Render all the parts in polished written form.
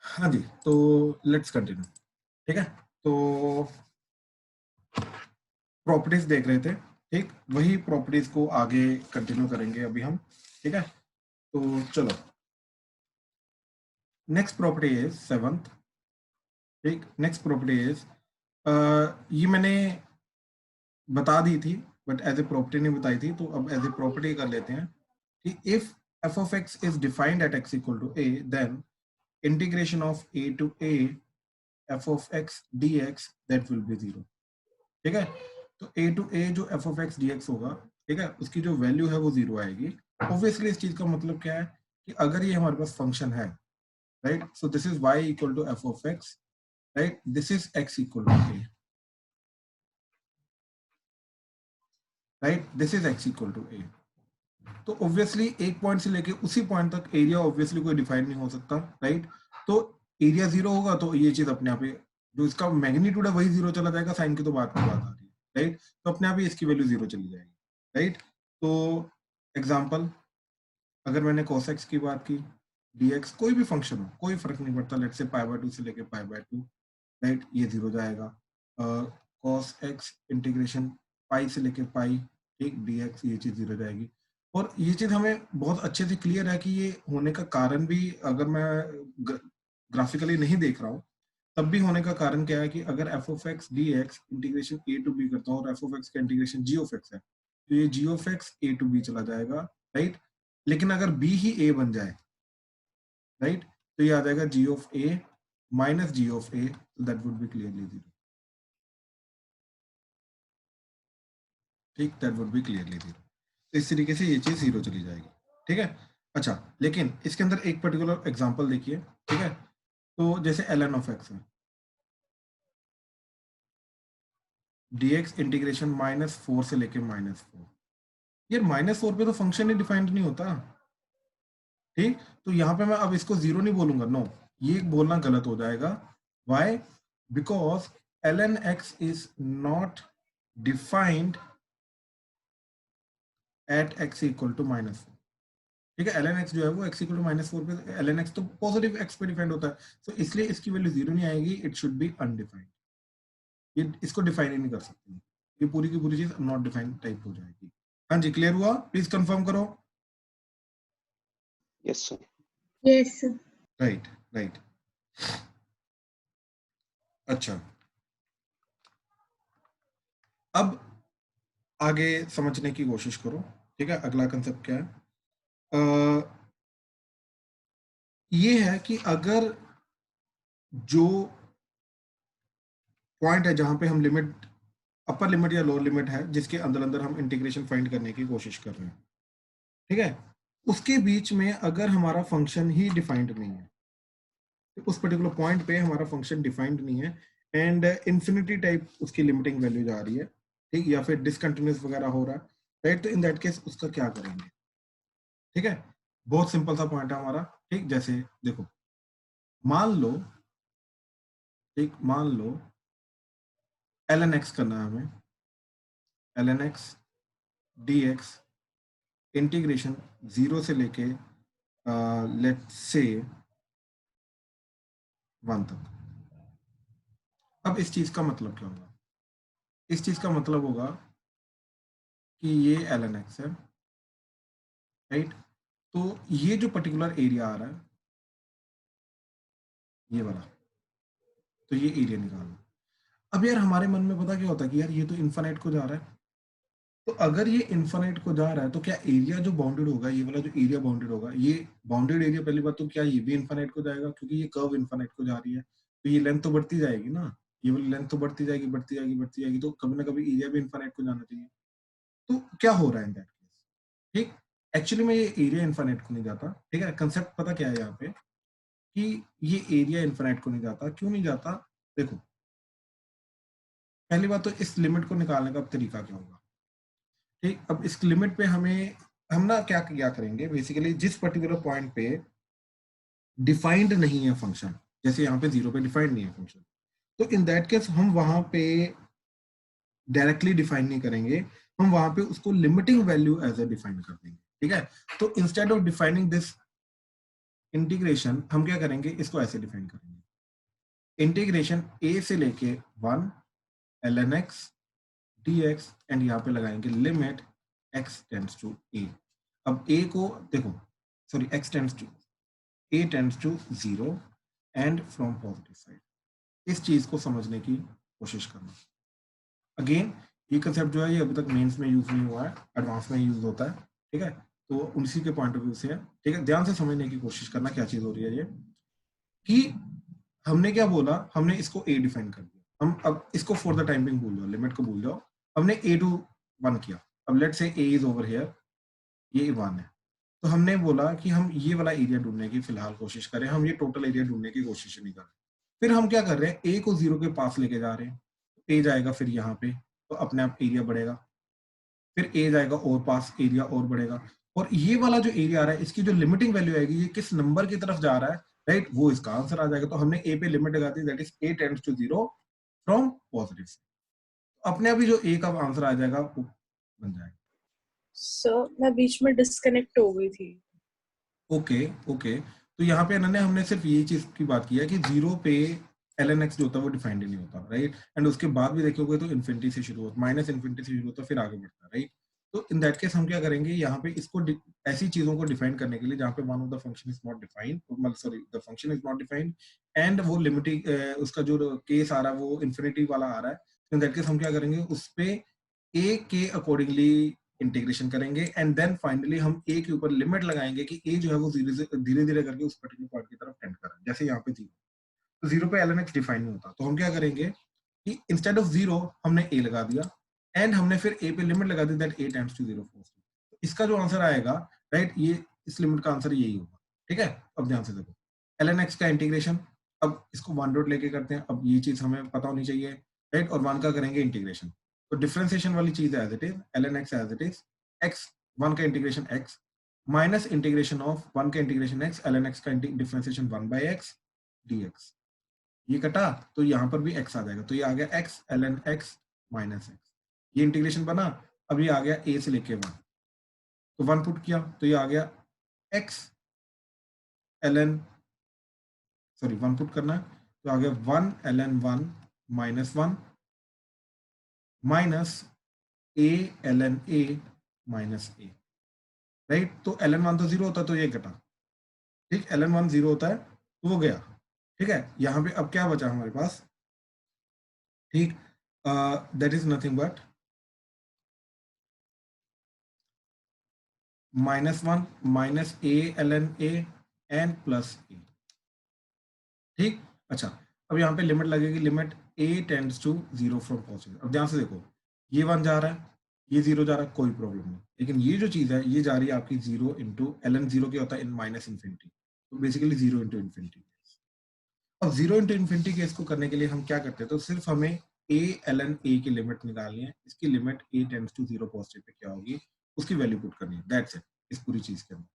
हाँ जी, तो let's continue. ठीक है, तो प्रॉपर्टीज देख रहे थे। ठीक, वही प्रॉपर्टीज को आगे कंटिन्यू करेंगे अभी हम। ठीक है, तो चलो नेक्स्ट प्रॉपर्टी इज सेवंथ। ठीक, नेक्स्ट प्रॉपर्टी इज, ये मैंने बता दी थी बट एज ए प्रॉपर्टी नहीं बताई थी, तो अब एज ए प्रॉपर्टी कर लेते हैं कि if F of x is defined at X equal to A, then integration of A to A F of x D X that will be zero. ठीक है, तो ए टू ए जो F of x D X होगा, ठीक है, उसकी जो value है वो जीरो आएगी। ऑब्वियसली इस चीज का मतलब क्या है कि अगर ये हमारे पास फंक्शन है, right, so this is Y equal to F of X, right, this is X equal to A, right, this is X equal to A. तो ऑब्वियसली एक पॉइंट से लेके उसी पॉइंट तक एरिया ऑब्वियसली कोई डिफाइन नहीं हो सकता, राइट। तो एरिया जीरो होगा तो ये चीज अपने आप ही, जो इसका मैग्नीट्यूड है वही जीरो चला जाएगा, साइन की तो बात की बात आ रही है, राइट, तो अपने आप ही इसकी वैल्यू जीरो चली जाएगी, राइट। तो एग्जाम्पल, अगर मैंने cos x की बात की, dx कोई भी फंक्शन हो, कोई फर्क नहीं पड़ता, लेट से पाई बाय 2 से लेके पाई बाय 2, राइट, ये जीरो जाएगा। cos x इंटीग्रेशन पाई से लेके पाई, ठीक, dx, ये चीज जीरो जाएगी। और ये चीज हमें बहुत अच्छे से क्लियर है कि ये होने का कारण भी, अगर मैं ग्राफिकली नहीं देख रहा हूँ तब भी होने का कारण क्या है कि अगर F of x D x integration A to B करता हूँ और एफ ऑफ एक्स का इंटीग्रेशन जी ऑफ एक्स है, तो ये G of X A to B चला जाएगा, राइट। लेकिन अगर बी ही ए बन जाए, राइट, तो ये आ जाएगा G of A minus G of A, तो that would be clearly zero. ठीक, that would be clearly zero. तो इस तरीके से ये चीज जीरो चली जाएगी। ठीक है, अच्छा, लेकिन इसके अंदर एक पर्टिकुलर एग्जांपल देखिए। ठीक है, तो जैसे एल एन ऑफ एक्स है, dx इंटीग्रेशन -4 से लेके -4, यार -4 पे तो फंक्शन ही डिफाइंड नहीं होता। ठीक, तो यहाँ पे मैं अब इसको जीरो नहीं बोलूंगा, नो, ये बोलना गलत हो जाएगा। Why? Because ln x is not defined at x equal to -4। ठीक है, ln x जो है वो x इक्वल टू -4 पे, ln x तो पॉजिटिव x पे डिफाइंड होता है, तो इसलिए इसकी वैल्यू जीरो नहीं आएगी, इट शुड बी अनडिफाइंड। ये इसको डिफाइन ही नहीं कर सकते, ये पूरी की पूरी चीज नॉट डिफाइंड टाइप हो जाएगी। हाँ जी, क्लियर हुआ? प्लीज कंफर्म करो। Yes sir. Yes sir. Right, right, अच्छा, अब आगे समझने की कोशिश करो। ठीक है, अगला कंसेप्ट क्या है? ये है कि अगर जो पॉइंट है जहां पे हम लिमिट, अपर लिमिट या लोअर लिमिट है जिसके अंदर अंदर हम इंटीग्रेशन फाइंड करने की कोशिश कर रहे हैं, ठीक है, उसके बीच में अगर हमारा फंक्शन ही डिफाइंड नहीं है, तो उस पर्टिकुलर पॉइंट पे हमारा फंक्शन डिफाइंड नहीं है एंड इन्फिनिटी टाइप उसकी लिमिटिंग वैल्यू जा रही है, ठीक, या फिर डिसकंटिन्यूस वगैरह हो रहा है, राइट, तो इन दैट केस उसका क्या करेंगे? ठीक है, बहुत सिंपल सा पॉइंट है हमारा। ठीक, जैसे देखो, मान लो, ठीक, मान लो ln x करना है हमें, ln x dx इंटीग्रेशन 0 से लेके लेट से 1 तक। अब इस चीज का मतलब क्या होगा? इस चीज का मतलब होगा कि ये ln x है, राइट, तो ये जो पर्टिकुलर एरिया आ रहा है, ये वाला, तो ये एरिया निकालना। अब यार हमारे मन में पता क्या होता है कि यार ये तो इन्फानाइट को जा रहा है, तो अगर ये इन्फानाइट को जा रहा है तो क्या एरिया जो बाउंडेड होगा, ये वाला जो एरिया बाउंडेड होगा, ये बाउंडेड एरिया, पहली बात तो क्या ये भी इन्फानाइट को जाएगा? क्योंकि ये कर्व इन्फानाइट को जा रही है, तो ये लेंथ तो बढ़ती जाएगी ना, ये वाली लेंथ तो बढ़ती जाएगी, बढ़ती जाएगी, बढ़ती जाएगी, तो कभी ना कभी एरिया भी इन्फानाइट को जाना चाहिए। तो क्या हो रहा है इन दैट केस? ठीक, एक्चुअली में ये एरिया इन्फानाइट को नहीं जाता। ठीक है, कंसेप्ट पता क्या है यहाँ पे कि ये एरिया इन्फानाइट को नहीं जाता। क्यों नहीं जाता? देखो, पहली बात तो इस लिमिट को निकालने का तरीका क्या होगा? ठीक, अब इस लिमिट पे हम ना क्या क्या करेंगे, बेसिकली जिस पर्टिकुलर पॉइंट पे डिफाइंड नहीं है फंक्शन, जैसे यहाँ पे 0 पे डिफाइंड नहीं है फंक्शन, तो इन दैट केस हम वहां पे डायरेक्टली डिफाइन नहीं करेंगे, हम वहां पे उसको limiting value as A define कर देंगे। ठीक है, तो instead of defining this integration हम क्या करेंगे, इसको ऐसे डिफाइन करेंगे, इंटीग्रेशन a से लेके 1 ln x dx एंड यहाँ पे लगाएंगे limit x tends to a। अब a को देखो, sorry x tends to a tends to 0 and from positive side. इस चीज को समझने की कोशिश करना। अगेन ये कंसेप्ट जो है ये अभी तक मेंस में यूज नहीं हुआ है, एडवांस में यूज होता है, ठीक है। तो उसी के पॉइंट ऑफ व्यू से है, ठीक है, ध्यान से समझने की कोशिश करना क्या चीज हो रही है ये, कि हमने क्या बोला, हमने इसको a डिफाइन कर दिया, हम अब इसको फॉर द टाइम बिंग भूल जाओ, लिमिट को भूल जाओ, हमने a टू 1 किया। अब let's say a is over here, ये 1 है, तो हमने बोला कि हम ये वाला एरिया ढूंढने की फिलहाल कोशिश करें, हम ये टोटल एरिया ढूंढने की कोशिश नहीं कर रहे। फिर हम क्या कर रहे हैं, a को 0 के पास लेके जा रहे हैं, a जाएगा फिर यहाँ पे, तो अपने आप एरिया बढ़ेगा, फिर a जाएगा और पास, एरिया और बढ़ेगा, और ये वाला जो एरिया आ रहा है इसकी जो लिमिटिंग वैल्यू आएगी, ये किस नंबर की तरफ जा रहा है, राइट, वो इसका आंसर आ जाएगा। तो हमने a पे लिमिट लगा दी, that is a tends to 0 from positive. अपने आप ही जो a का आंसर आ जाएगा वो बन जाएगा। सर मैं बीच में डिस्कनेक्ट हो गई थी। ओके ओके, तो यहाँ पे इन्होंने हमने सिर्फ ये चीज की बात की है कि 0 पे ln x जो होता है वो डिफाइंड नहीं होता, राइट, एंड उसके बाद भी देखोगे तो इन्फिनिटी से शुरू होता, माइनस इन्फिनिटी से शुरू होता है, फिर आगे बढ़ता है, राइट। तो इन दैट केस हम क्या करेंगे, यहाँ पे इसको ऐसी चीजों को डिफाइन करने के लिए जहाँ पे one of the function is not defined, मतलब sorry the function is not defined and वो लिमिटिंग उसका जो केस आ रहा है वो इन्फिनिटी वाला आ रहा है, इन दैट केस हम क्या करेंगे, उस पे a के अकॉर्डिंगली इंटीग्रेशन करेंगे एंड देन फाइनली हम a के ऊपर लिमिट लगाएंगे कि a जो है वो धीरे धीरे करके उस पर्टिकुलर पॉइंट की तरफ टेंड कर रहा है। जैसे यहाँ पे 0, तो 0 पे ln x डिफाइन नहीं होता, तो हम क्या करेंगे कि इंस्टेड ऑफ 0 हमने a लगा दिया एंड हमने फिर a पे लिमिट लगा दी, दैट a टेंड्स टू 0 फोर्स। तो इसका जो आंसर आएगा, राइट, ये इस लिमिट का आंसर यही होगा, ठीक है। अब ध्यान से देखो, ln x का इंटीग्रेशन, अब इसको 1 डॉट लेके करते हैं, अब ये चीज हमें पता होनी चाहिए, राइट, और 1 का करेंगे इंटीग्रेशन, तो डिफरेंशिएशन वाली चीज है as it is, ln x as it is, x 1 का integration x minus integration of 1 का इंटीग्रेशन x, ln x का डिफरेंशिएशन 1 बाय x dx। ये कटा तो यहाँ पर भी x आ जाएगा, तो ये आ गया x ln x minus x, ये इंटीग्रेशन बना। अब ये आ गया a से लेके 1, तो 1 पुट किया तो ये आ गया x ln, सॉरी 1 पुट करना है, तो आ गया 1 ln 1 minus 1 minus a ln a minus a, right. तो ln 1 तो 0 होता है तो ये कटा, ठीक, ln 1 0 होता है तो वो गया, ठीक है। यहाँ पे अब क्या बचा हमारे पास, ठीक, that is nothing but -1 minus a ln a and plus a, ठीक। अच्छा, अब यहाँ पे लिमिट लगेगी, limit a tends to 0 from positive. अब ध्यान से देखो, ये 1 जा रहा है, ये 0 जा रहा है, कोई प्रॉब्लम नहीं, लेकिन ये जो चीज है ये जा रही है आपकी 0 इंटू ln 0 क्या होता है, इन माइनस इन्फिनिटी, तो बेसिकली 0 इंटू इन्फिनिटी। अब 0 इंटू इन्फिनिटी केस को करने के लिए हम क्या करते हैं, तो सिर्फ हमें a ln a की लिमिट निकालनी है, इसकी limit a tends to 0 positive पे क्या होगी उसकी वैल्यू पुट करनी है, दैट्स इट, इस पूरी चीज के अंदर,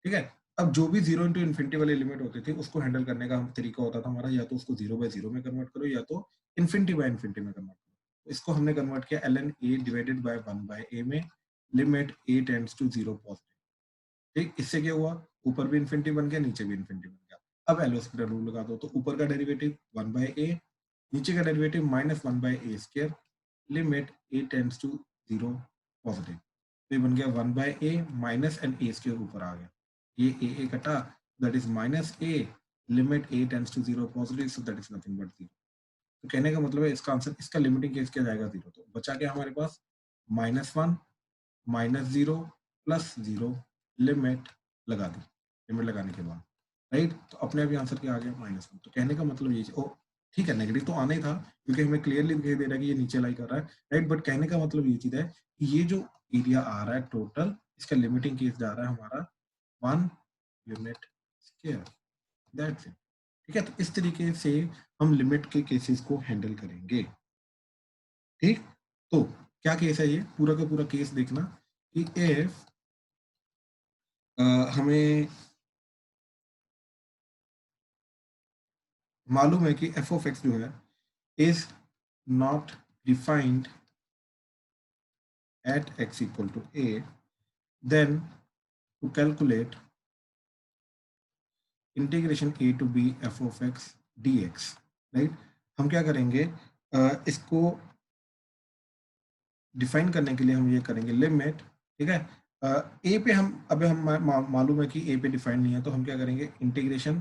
ठीक है। अब जो भी 0 इंटू इन्फिनिटी वाली लिमिट होती थी उसको हैंडल करने का तरीका होता था हमारा, या तो उसको 0 बाय 0 में कन्वर्ट करो या तो इन्फिनिटी बाय इन्फिनिटी में कन्वर्ट करो। तो इसको हमने कन्वर्ट किया ln a divided by 1 by a में, limit a tends to 0 positive, ठीक। इससे क्या हुआ, ऊपर भी इन्फिनिटी बन गया, नीचे भी इन्फिनिटी बन गया। अब एलोस्पिटल रूल लगा दो, तो ऊपर का डेरिवेटिव 1 बाय a, नीचे का derivative minus 1 by a square, limit a tends to 0 positive, तो ये बन गया 1 by a minus and a square ऊपर आ गया, ये a कटा, that is minus a, limit a tends to 0 positive, so that is nothing but 0। तो कहने का मतलब है इसका आंसर, इसका लिमिटिंग केस क्या जाएगा 0, तो बचा क्या हमारे पास, -1 माइनस 0 प्लस 0, लिमिट लगा दी, लिमिट लगाने के बाद, राइट, तो अपने आप आंसर क्या आ गया -1। तो कहने का मतलब ये, ओ ठीक है, नेगेटिव तो आना ही था क्योंकि हमें क्लियरली दिखाई दे रहा है कि ये नीचे लाई कर रहा है, राइट, बट कहने का मतलब ये चीज है कि ये जो एरिया आ रहा है टोटल, इसका लिमिटिंग केस जा रहा है हमारा 1 यूनिट स्क्वायर, दैट्स इट, ठीक है। तो इस तरीके से हम लिमिट के केसेस को हैंडल करेंगे, ठीक। तो क्या केस है, ये पूरा का पूरा केस देखना कि इफ हमें मालूम है कि एफ ऑफ एक्स जो है is not defined at x equal to a, then to calculate integration a to b f of x dx, right. हम क्या करेंगे, इसको डिफाइन करने के लिए हम ये करेंगे लिमिट, ठीक है। ए पे हम अभी हम मालूम है कि ए पे डिफाइन नहीं है, तो हम क्या करेंगे, integration,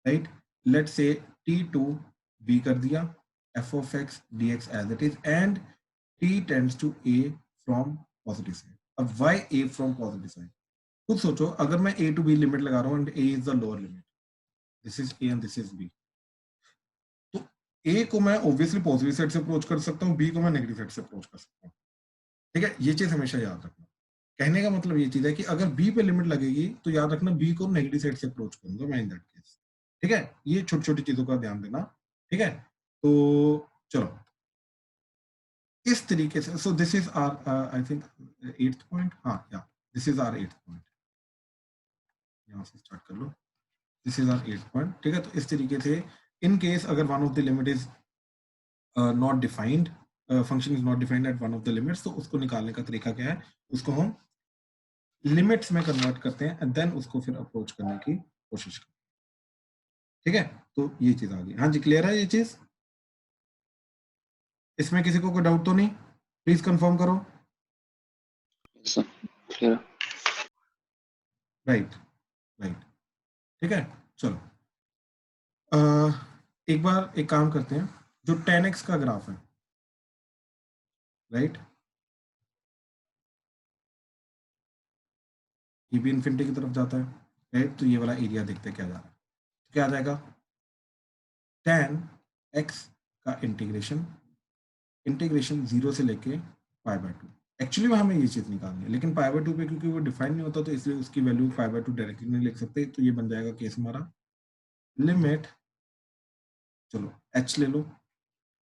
right, let say t to b कर दिया, f of x dx as it is, and t tends to a from positive side. अब why a from positive side, खुद सोचो, अगर मैं a टू b लिमिट लगा रहा हूँ and a is the lower limit, this is a and this is b, तो a को मैं ऑब्वियसली पॉजिटिव साइड से अप्रोच कर सकता हूँ, b को मैं नेगेटिव साइड से अप्रोच कर सकता हूँ, ठीक है। ये चीज हमेशा याद रखना। कहने का मतलब ये चीज है कि अगर बी पे लिमिट लगेगी तो याद रखना बी को नेगेटिव साइड से अप्रोच करूंगा मैं इन दैट केस, ठीक है। ये छोटी छोटी चीजों का ध्यान देना, ठीक है। तो चलो इस तरीके से, सो this is are I think 8th point, हाँ या this is our 8th point, यहाँ से स्टार्ट कर लो, this is our 8th point, ठीक है। तो इस तरीके से इन केस अगर one of the limit is not defined, function is not defined at one of the limits, तो उसको निकालने का तरीका क्या है, उसको हम लिमिट्स में कन्वर्ट करते हैं एंड देन उसको फिर अप्रोच करने की कोशिश करते हैं, ठीक है। तो ये चीज आ गई, हाँ जी, क्लियर है ये चीज, इसमें किसी को कोई डाउट तो नहीं, प्लीज कंफर्म करो। Sir clear. राइट, राइट, ठीक है। चलो एक बार एक काम करते हैं, जो 10x का ग्राफ है, राइट, ये भी इन्फिनिटी की तरफ जाता है, राइट। तो ये वाला एरिया देखते हैं क्या जा रहा है, तो क्या आ जाएगा, 10x का इंटीग्रेशन, इंटीग्रेशन 0 से लेके π/2, एक्चुअली में हमें ये चीज निकालनी है, लेकिन π/2 पे क्योंकि वो डिफाइन नहीं होता तो इसलिए उसकी वैल्यू π/2 डायरेक्टली नहीं लिख सकते, तो ये बन जाएगा केस हमारा लिमिट, चलो h ले लो,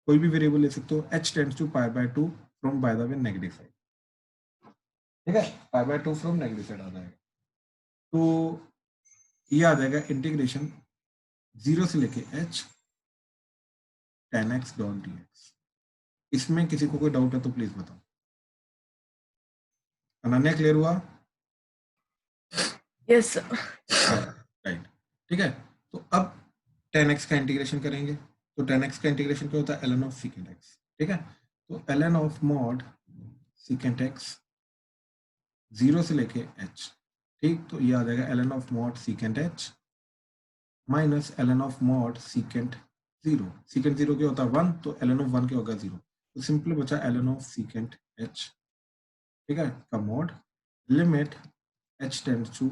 कोई भी वेरिएबल ले सकते हो, h tends to π/2 from by the way negative side, ठीक है, π/2 फ्रॉम नेगेटिव साइड आ जाएगा, तो ये आ जाएगा इंटीग्रेशन 0 से लेके h 10x डॉट dx। इसमें किसी को कोई डाउट है तो प्लीज बताओ। अनन्या क्लियर हुआ? यस राइट, ठीक है। तो अब 10x का इंटीग्रेशन करेंगे, तो 10x का इंटीग्रेशन क्या होता है, ln ऑफ secant x, ठीक है। तो ln of mod secant x 0 से लेके h, ठीक, तो ये आ जाएगा ln of mod secant h minus ln of mod secant 0, secant 0 क्या होता है 1, तो ln ऑफ 1 क्या होगा 0, तो सिंपली बचा ln ऑफ secant h, ठीक है, का mod limit h tends to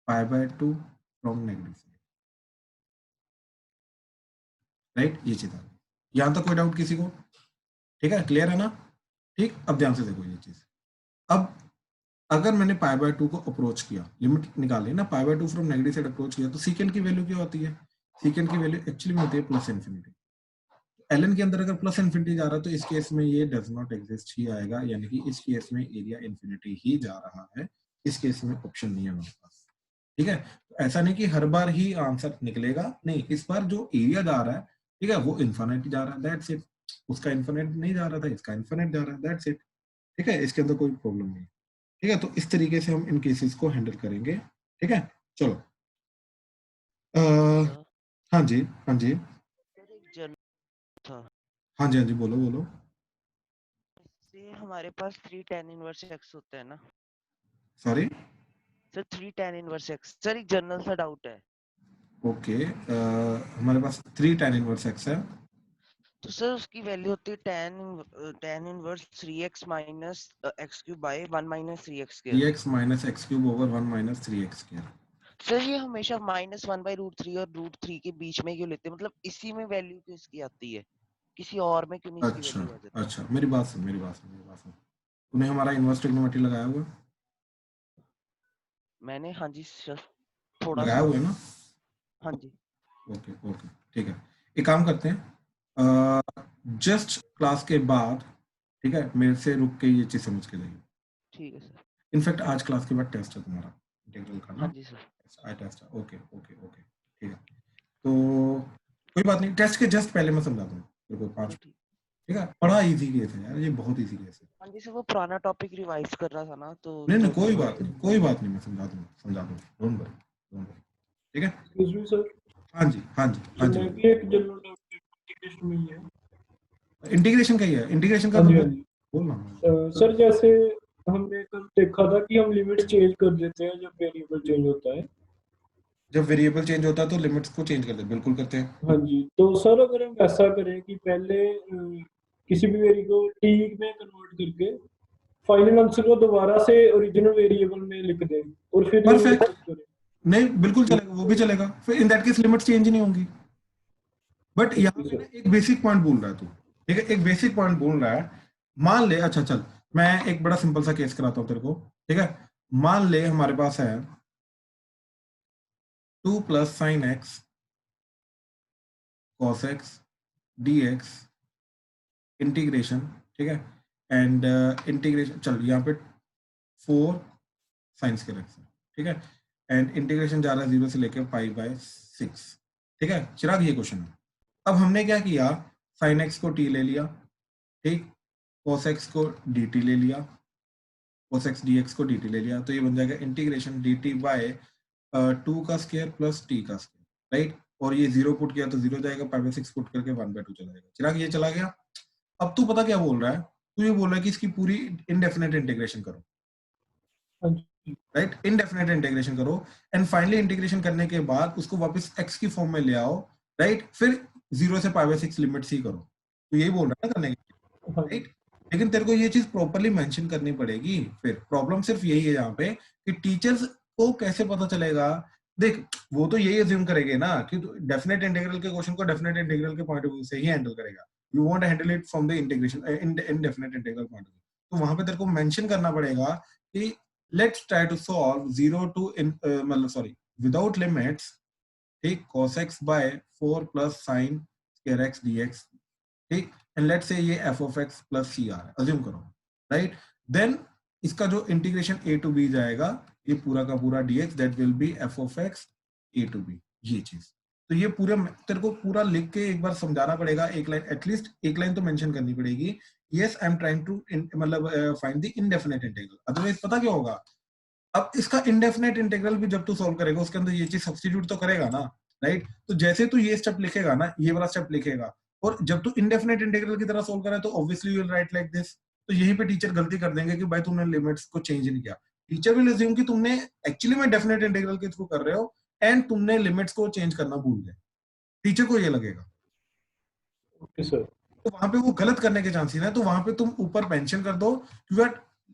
π/2 from negative side, right. ये चीज आ गई, यहां तक कोई डाउट किसी को, ठीक है, क्लियर है ना, ठीक। अब ध्यान से देखो ये चीज, अब अगर मैंने π/2 को अप्रोच किया, लिमिट निकाली ना, π/2 फ्रॉम नेगेटिव साइड अप्रोच किया, तो सीकेंड की वैल्यू क्या होती है, सीकेंड की वैल्यू एक्चुअली में होती है प्लस इन्फिनिटी, एलन के अंदर अगर प्लस इन्फिनिटी जा रहा है तो इस केस में ये डज नॉट एग्जिस्ट ही आएगा, यानी कि इस केस में एरिया इन्फिनिटी ही जा रहा है, इस केस में ऑप्शन नहीं है हमारे पास, ठीक है। तो ऐसा नहीं कि हर बार ही आंसर निकलेगा, नहीं, इस बार जो एरिया जा रहा है, ठीक है, वो इन्फिनिट जा रहा है, दैट्स इट, उसका इन्फिनिट नहीं जा रहा था, इसका इन्फिनिट जा रहा है, दैट्स इट, ठीक है, इसके अंदर कोई प्रॉब्लम नहीं, ठीक है। तो इस तरीके से हम इन केसेस को हैंडल करेंगे, ठीक है। चलो हाँ जी, हाँ जी, सर एक जर्नल था, हाँ जी, हाँ जी, बोलो बोलो। इससे हमारे पास 3 tan इनवर्स x होता है ना sorry, sir, 3 tan inverse x, sir एक जनरल सा डाउट है। ओके, हमारे पास 3 tan इनवर्स x है, तो सर उसकी वैल्यू होती है tan inverse 3x minus x cube by 1 minus 3x square. 3x minus x cube over 1 minus 3x square. Sir ये हमेशा -1/√3 और √3 के बीच में क्यों लेते हैं, मतलब इसी में वैल्यू क्यों इसकी आती है, किसी और में क्यों नहीं इसकी अच्छा, वैल्यू आ जाती? अच्छा, मेरी बात सुन, मेरी बात सुन, मेरी बात सुन, तूने हमारा इन्वर्स ट्रिग्नोमेट्री लगाया हुआ, मैंने, हाँ जी सर, थोड़ा लगाया सा, हुआ है ना, हाँ जी। ओके ओके, ठीक है। एक काम करते हैं, जस्ट क्लास के बाद, ठीक है, मेरे से रुक के ये चीज समझ के जाइए, ठीक है सर। इनफैक्ट आज क्लास के बाद टेस्ट है तुम्हारा इंटीग्रल का हाँ ना, जी सर। आई टेस्ट है, ओके ओके ओके, ठीक है। तो कोई बात नहीं, टेस्ट के जस्ट पहले मैं समझा दूँ तेरे को 5, ठीक। ठीक है, बड़ा इजी केस है यार, ये बहुत इजी केस है, हाँ जी सर, वो पुराना टॉपिक रिवाइज कर रहा था ना, तो नहीं नहीं, जो कोई नया बात नहीं, कोई बात नहीं, मैं समझा दूँ, समझा दूँ, डोंट वरी, डोंट वरी, ठीक है। एक्सक्यूज मी सर, हाँ जी हाँ जी हाँ जी। मैं भी एक जनरल डाउट इंटीग्रेशन में ही है। इंटीग्रेशन का ही है, इंटीग्रेशन का हाँ तो जी हाँ जी। बोलना। सर जैसे हमने कल देखा था कि हम लिमिट चेंज कर देते हैं जब वेरिएबल चेंज होता है। जब वेरिएबल चेंज होता है तो लिमिट्स को चेंज कर दे, बिल्कुल करते हैं। हाँ जी, तो सर अगर हम ऐसा करें कि पहले किसी भी वेरिएबल को टी में कन्वर्ट करके फाइनल आंसर को दोबारा से ओरिजिनल वेरिएबल में लिख दें और फिर लिमिट परफेक्ट, चेक करें। नहीं बिल्कुल चलेगा, वो भी चलेगा, फिर in that case limits change नहीं होंगी। बट यहाँ ओके पे ना सर। एक बेसिक पॉइंट बोल रहा है तू, ठीक है, एक बेसिक पॉइंट बोल रहा है। मान ले, अच्छा चल मैं एक बड़ा सिंपल सा केस कराता हूँ तेरे को, ठीक है। मान ले हमारे पास है 2 + sin x cos x dx integration, ठीक है, एंड इंटीग्रेशन, चल यहाँ पे 4 sin स्क्वायर x, ठीक है, एंड इंटीग्रेशन जा रहा है 0 से लेकर π/6, ठीक है चिराग, ये क्वेश्चन है। अब हमने क्या किया, sin x को t ले लिया, ठीक, cos x को dt ले लिया, cos x dx को dt ले लिया, तो ये बन जाएगा इंटीग्रेशन dt बाय 2 का स्क्वायर प्लस t का स्क्वायर, राइट, और ये 0 पुट किया तो 0 जाएगा, π/6 पुट करके 1/2 चला जाएगा। चिराग ये चला गया। अब तू पता क्या बोल रहा है, तू ये बोल रहा है कि इसकी पूरी इनडेफिनेट इंटीग्रेशन करो, हाँ जी राइट, इनडेफिनेट इंटीग्रेशन करो, एंड फाइनली इंटीग्रेशन करने के बाद उसको वापस x की फॉर्म में ले आओ, राइट, फिर 0 से π/6 लिमिट्स ही करो, तो यही बोल रहा है ना करने के, हाँ जी। राइट। लेकिन तेरे को ये चीज प्रॉपर्ली मेंशन करनी पड़ेगी। फिर प्रॉब्लम सिर्फ यही है यहाँ पे कि टीचर्स को कैसे पता चलेगा। देख वो तो यही अज्यूम करेंगे ना कि डेफिनेट इंटीग्रल के क्वेश्चन को डेफिनेट इंटीग्रल के पॉइंट ऑफ व्यू से ही हैंडल करेगा, you want handle it from the integration indefinite integral point of view, तो वहां पे तेरे को मेंशन करना पड़ेगा कि let's try to solve 0 to मतलब सॉरी विदाउट लिमिट्स, ठीक, cos x by 4 plus sin square x dx, ठीक, एंड लेट्स से ये f of x plus c आ रहा है, अज्यूम करो, राइट, देन इसका जो इंटीग्रेशन a to b जाएगा, ये पूरा का पूरा dx that will B f of x a to b, ये चीज। तो ये पूरा तेरे को पूरा लिख के एक बार समझाना पड़ेगा, एक लाइन एटलीस्ट एक लाइन तो मेंशन करनी पड़ेगी, yes I am trying to मतलब find the indefinite integral. Otherwise पता क्या होगा, अब इसका इंडेफिनेट इंटीग्रल भी जब तू सॉल्व करेगा उसके अंदर ये चीज सब्स्टिट्यूट तो करेगा ना, राइट, तो जैसे तू ये स्टेप लिखेगा ना, ये वाला स्टेप लिखेगा, और जब तू इंडेफिनेट इंटीग्रल की तरह सॉल्व करे तो obviously you will write like this, तो यहीं पे टीचर गलती कर देंगे कि भाई तुमने लिमिट्स को चेंज नहीं किया। टीचर विल अज्यूम कि तुमने एक्चुअली में डेफिनेट इंटीग्रल के थ्रू कर रहे हो एंड तुमने लिमिट्स को चेंज करना भूल गए, टीचर को ये लगेगा, ओके सर। तो वहां पे वो गलत करने के चांसेस है, तो वहां पे तुम ऊपर मेंशन कर दो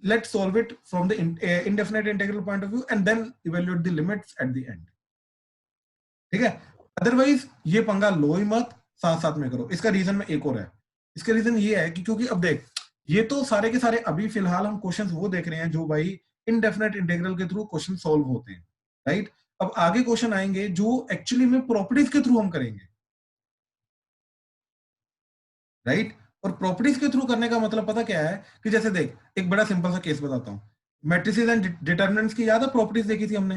let's solve it from the indefinite integral point of view and then evaluate the limits at the end, ठीक है। अदरवाइज ये पंगा लो ही मत, साथ साथ में करो। इसका रीजन में एक और है, इसका रीजन ये है कि क्योंकि अब देख ये तो सारे के सारे अभी फिलहाल हम क्वेश्चंस वो देख रहे हैं जो भाई इनडेफिनेट इंटीग्रल के थ्रू क्वेश्चन सॉल्व होते हैं, राइट। अब आगे क्वेश्चन आएंगे जो एक्चुअली में प्रॉपर्टीज के थ्रू हम करेंगे, राइट, और प्रॉपर्टीज के थ्रू करने का मतलब पता क्या है कि जैसे देख एक बड़ा सिंपल सा केस बताता हूँ, मैट्रिसेस एंड डिटरमिनेंट्स की याद है, प्रॉपर्टीज देखी थी हमने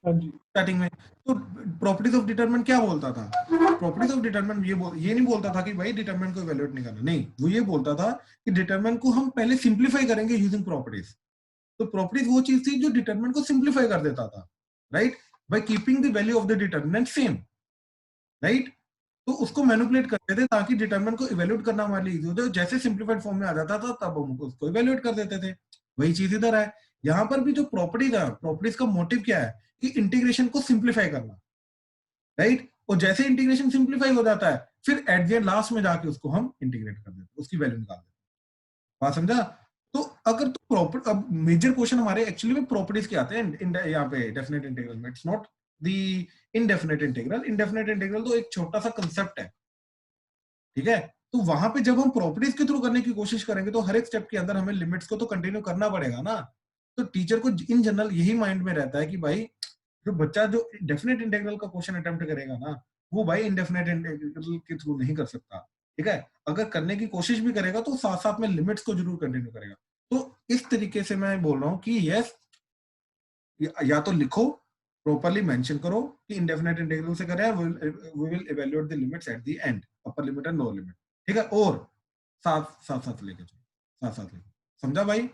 हाँ जी स्टार्टिंग में। तो प्रॉपर्टीज ऑफ डिटरमिनेंट क्या बोलता था, प्रॉपर्टीज ऑफ डिटरमिनेंट ये नहीं बोलता था कि भाई डिटरमिनेंट को इवैल्यूएट नहीं करना, नहीं, वो ये बोलता था कि डिटरमिनेंट को हम पहले सिंप्लीफाई करेंगे यूजिंग प्रॉपर्टीज। तो प्रॉपर्टीज वो चीज थी जो डिटरमिनेंट को सिंप्लीफाई कर देता था, right, by keeping the value of the determinant same, right. तो उसको मैनिपुलेट करते थे ताकि डिटरमिनेंट को इवैल्यूएट करना हमारे लिए इजी हो जाए, जैसे सिंप्लीफाइड फॉर्म में आ जाता था तब हम उसको इवैल्यूएट कर देते थे। वही चीज इधर है, यहाँ पर भी जो प्रॉपर्टीज है, प्रॉपर्टीज का मोटिव क्या है कि इंटीग्रेशन को सिंप्लीफाई करना, राइट, और जैसे इंटीग्रेशन सिंप्लीफाई हो जाता है फिर एट द एंड लास्ट में जाके उसको हम इंटीग्रेट कर देते हैं, उसकी वैल्यू निकाल देते हैं, बात समझा। तो अगर तो प्रॉपर अब मेजर क्वेश्चन हमारे एक्चुअली में प्रॉपर्टीज के आते हैं यहाँ पे डेफिनेट इंटीग्रल में, it's not the indefinite integral. Indefinite integral तो एक छोटा सा कंसेप्ट है, ठीक है। तो वहां पे जब हम प्रॉपर्टीज के थ्रू करने की कोशिश करेंगे तो हर एक स्टेप के अंदर हमें लिमिट्स को तो कंटिन्यू करना पड़ेगा ना। तो टीचर को इन जनरल यही माइंड में रहता है कि भाई जो बच्चा जो डेफिनेट इंटीग्रल का क्वेश्चन अटेम्प्ट करेगा ना, वो भाई इंडेफिनेट इंटीग्रल के थ्रू नहीं कर सकता, ठीक है। अगर करने की कोशिश भी करेगा तो साथ साथ में लिमिट्स को जरूर कंटिन्यू करेगा। तो इस तरीके से मैं बोल रहा हूँ कि यस, या तो लिखो प्रॉपर्ली मेंशन करो कि इंडेफिनेट इंटीग्रल से करें, we will evaluate the limits at the end, upper limit and lower limit, ठीक है, और साथ साथ साथ लेके चलो, साथ साथ लेके, समझा भाई?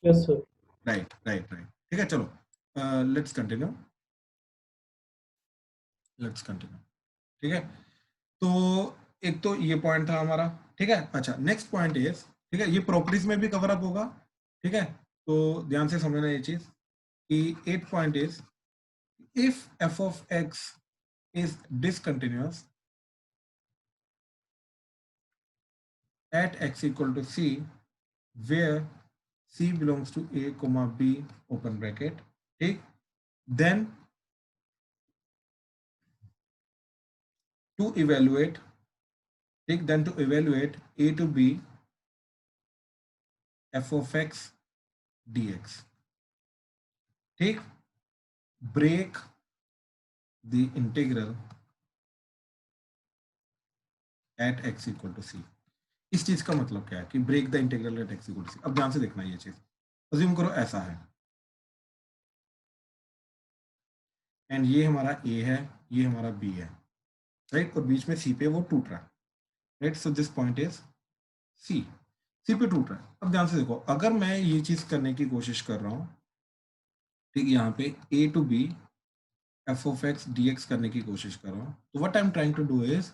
Yes sir. Right right right, ठीक है, चलो लेट्स कंटिन्यू। Let's continue. ठीक है, तो एक तो ये पॉइंट था हमारा। ठीक है, अच्छा नेक्स्ट पॉइंट इज, ठीक है, ये प्रॉपर्टीज में भी कवर अप होगा। ठीक है, तो ध्यान से समझना ये चीज कि 8 point is if f of x is discontinuous at x equal to c where c belongs to a comma b open bracket, ठीक, then to evaluate, ठीक, then to evaluate a to b f of x dx, ठीक, break the integral at x equal to c। इस चीज का मतलब क्या है कि break the integral at X equal to C. अब ध्यान से देखना ये चीज, अज्यूम करो ऐसा है एंड ये हमारा ए है, ये हमारा बी है, राइट, और बीच में सी पे वो टूट रहा है, right, so this point is C, C पे टूट रहा है। अब ध्यान से देखो, अगर मैं ये चीज करने की कोशिश कर रहा हूँ, ठीक, यहाँ पे A to B F of x D X करने की कोशिश कर रहा हूँ, तो what I am trying to do is,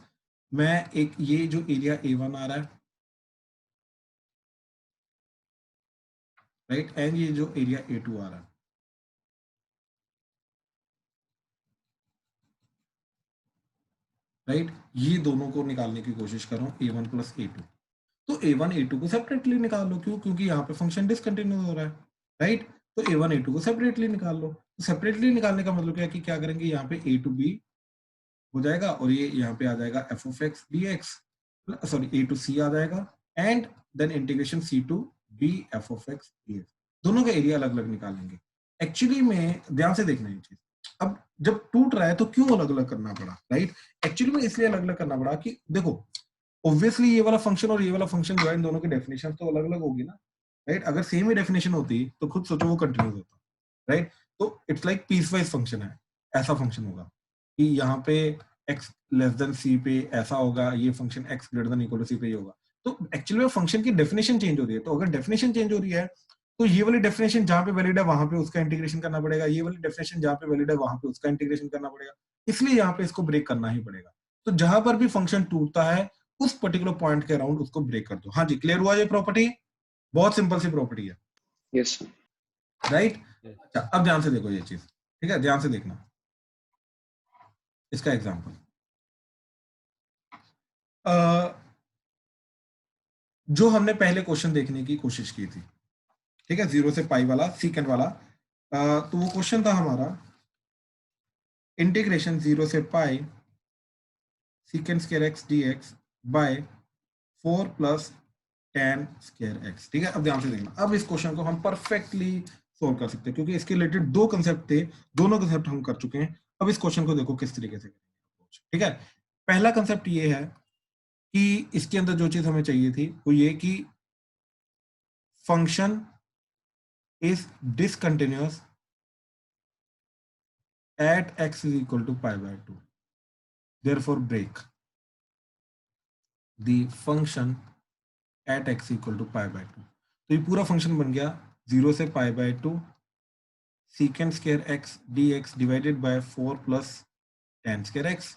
मैं एक ये जो एरिया A1 आ रहा है, राइट, एंड ये जो एरिया A2 आ रहा है, राइट, ये दोनों को निकालने की कोशिश कर रहा हूँ A1 प्लस A2। तो A1 A2 को सेपरेटली निकाल लो, क्यों, क्योंकि यहाँ पे फंक्शन डिसकंटिन्यूअस हो रहा है, राइट, तो A1 A2 को सेपरेटली निकाल लो। तो सेपरेटली निकालने का मतलब क्या है कि क्या करेंगे, यहाँ पे A to B हो जाएगा और ये यहाँ पे आ जाएगा f of x dx, sorry A to C आ जाएगा, and then integration C to B f of x dx। दोनों का एरिया अलग अलग निकालेंगे। एक्चुअली में ध्यान से देखना ये चीज, अब जब टूट रहा है तो क्यों अलग अलग करना पड़ा, राइट, एक्चुअली में इसलिए अलग अलग करना पड़ा कि देखो ऑब्वियसली ये वाला फंक्शन और ये वाला फंक्शन जो है, इन दोनों की डेफिनेशन तो अलग अलग होगी ना, राइट, अगर सेम ही डेफिनेशन होती तो खुद सोचो वो कंटिन्यूस होता, राइट, तो it's like piecewise function है, ऐसा फंक्शन होगा कि यहाँ पे x लेस देन c पे ऐसा होगा, ये function x greater than equal to c पे ही होगा। तो एक्चुअली में फंक्शन की डेफिनेशन चेंज हो रही है, तो अगर डेफिनेशन चेंज हो रही है तो ये वाली डेफिनेशन जहां पे वैलिड है वहां पे उसका इंटीग्रेशन करना पड़ेगा, ये वाली डेफिनेशन जहां पे वैलिड है वहां पे उसका इंटीग्रेशन करना पड़ेगा, इसलिए यहाँ पे इसको ब्रेक करना ही पड़ेगा। तो जहां पर भी फंक्शन टूटता है उस पर्टिकुलर पॉइंट के अराउंड उसको ब्रेक कर दो। हाँ जी, क्लियर हुआ ये प्रॉपर्टी? बहुत सिंपल सी प्रॉपर्टी है, यस सर, राइट। अच्छा अब ध्यान से देखो ये चीज, ठीक है, ध्यान से देखना इसका एग्जांपल। जो हमने पहले क्वेश्चन देखने की कोशिश की थी, ठीक है, 0 से पाई वाला सीकेंड वाला, तो वो क्वेश्चन था हमारा इंटीग्रेशन 0 से pi secant square X D X by 4 plus tan square X. ठीक है, अब ध्यान से देखना, अब इस क्वेश्चन को हम परफेक्टली सोल्व कर सकते हैं क्योंकि इसके रिलेटेड दो कंसेप्ट थे, दोनों कंसेप्ट हम कर चुके हैं। अब इस क्वेश्चन को देखो किस तरीके से करेंगे। ठीक है, पहला कंसेप्ट ये है कि इसके अंदर जो चीज हमें चाहिए थी वो ये कि function is discontinuous at x is equal to pi by 2, therefore break the function at x equal to pi by 2। तो ये पूरा फंक्शन बन गया 0 से pi by 2 secant square x dx divided by 4 plus tan square x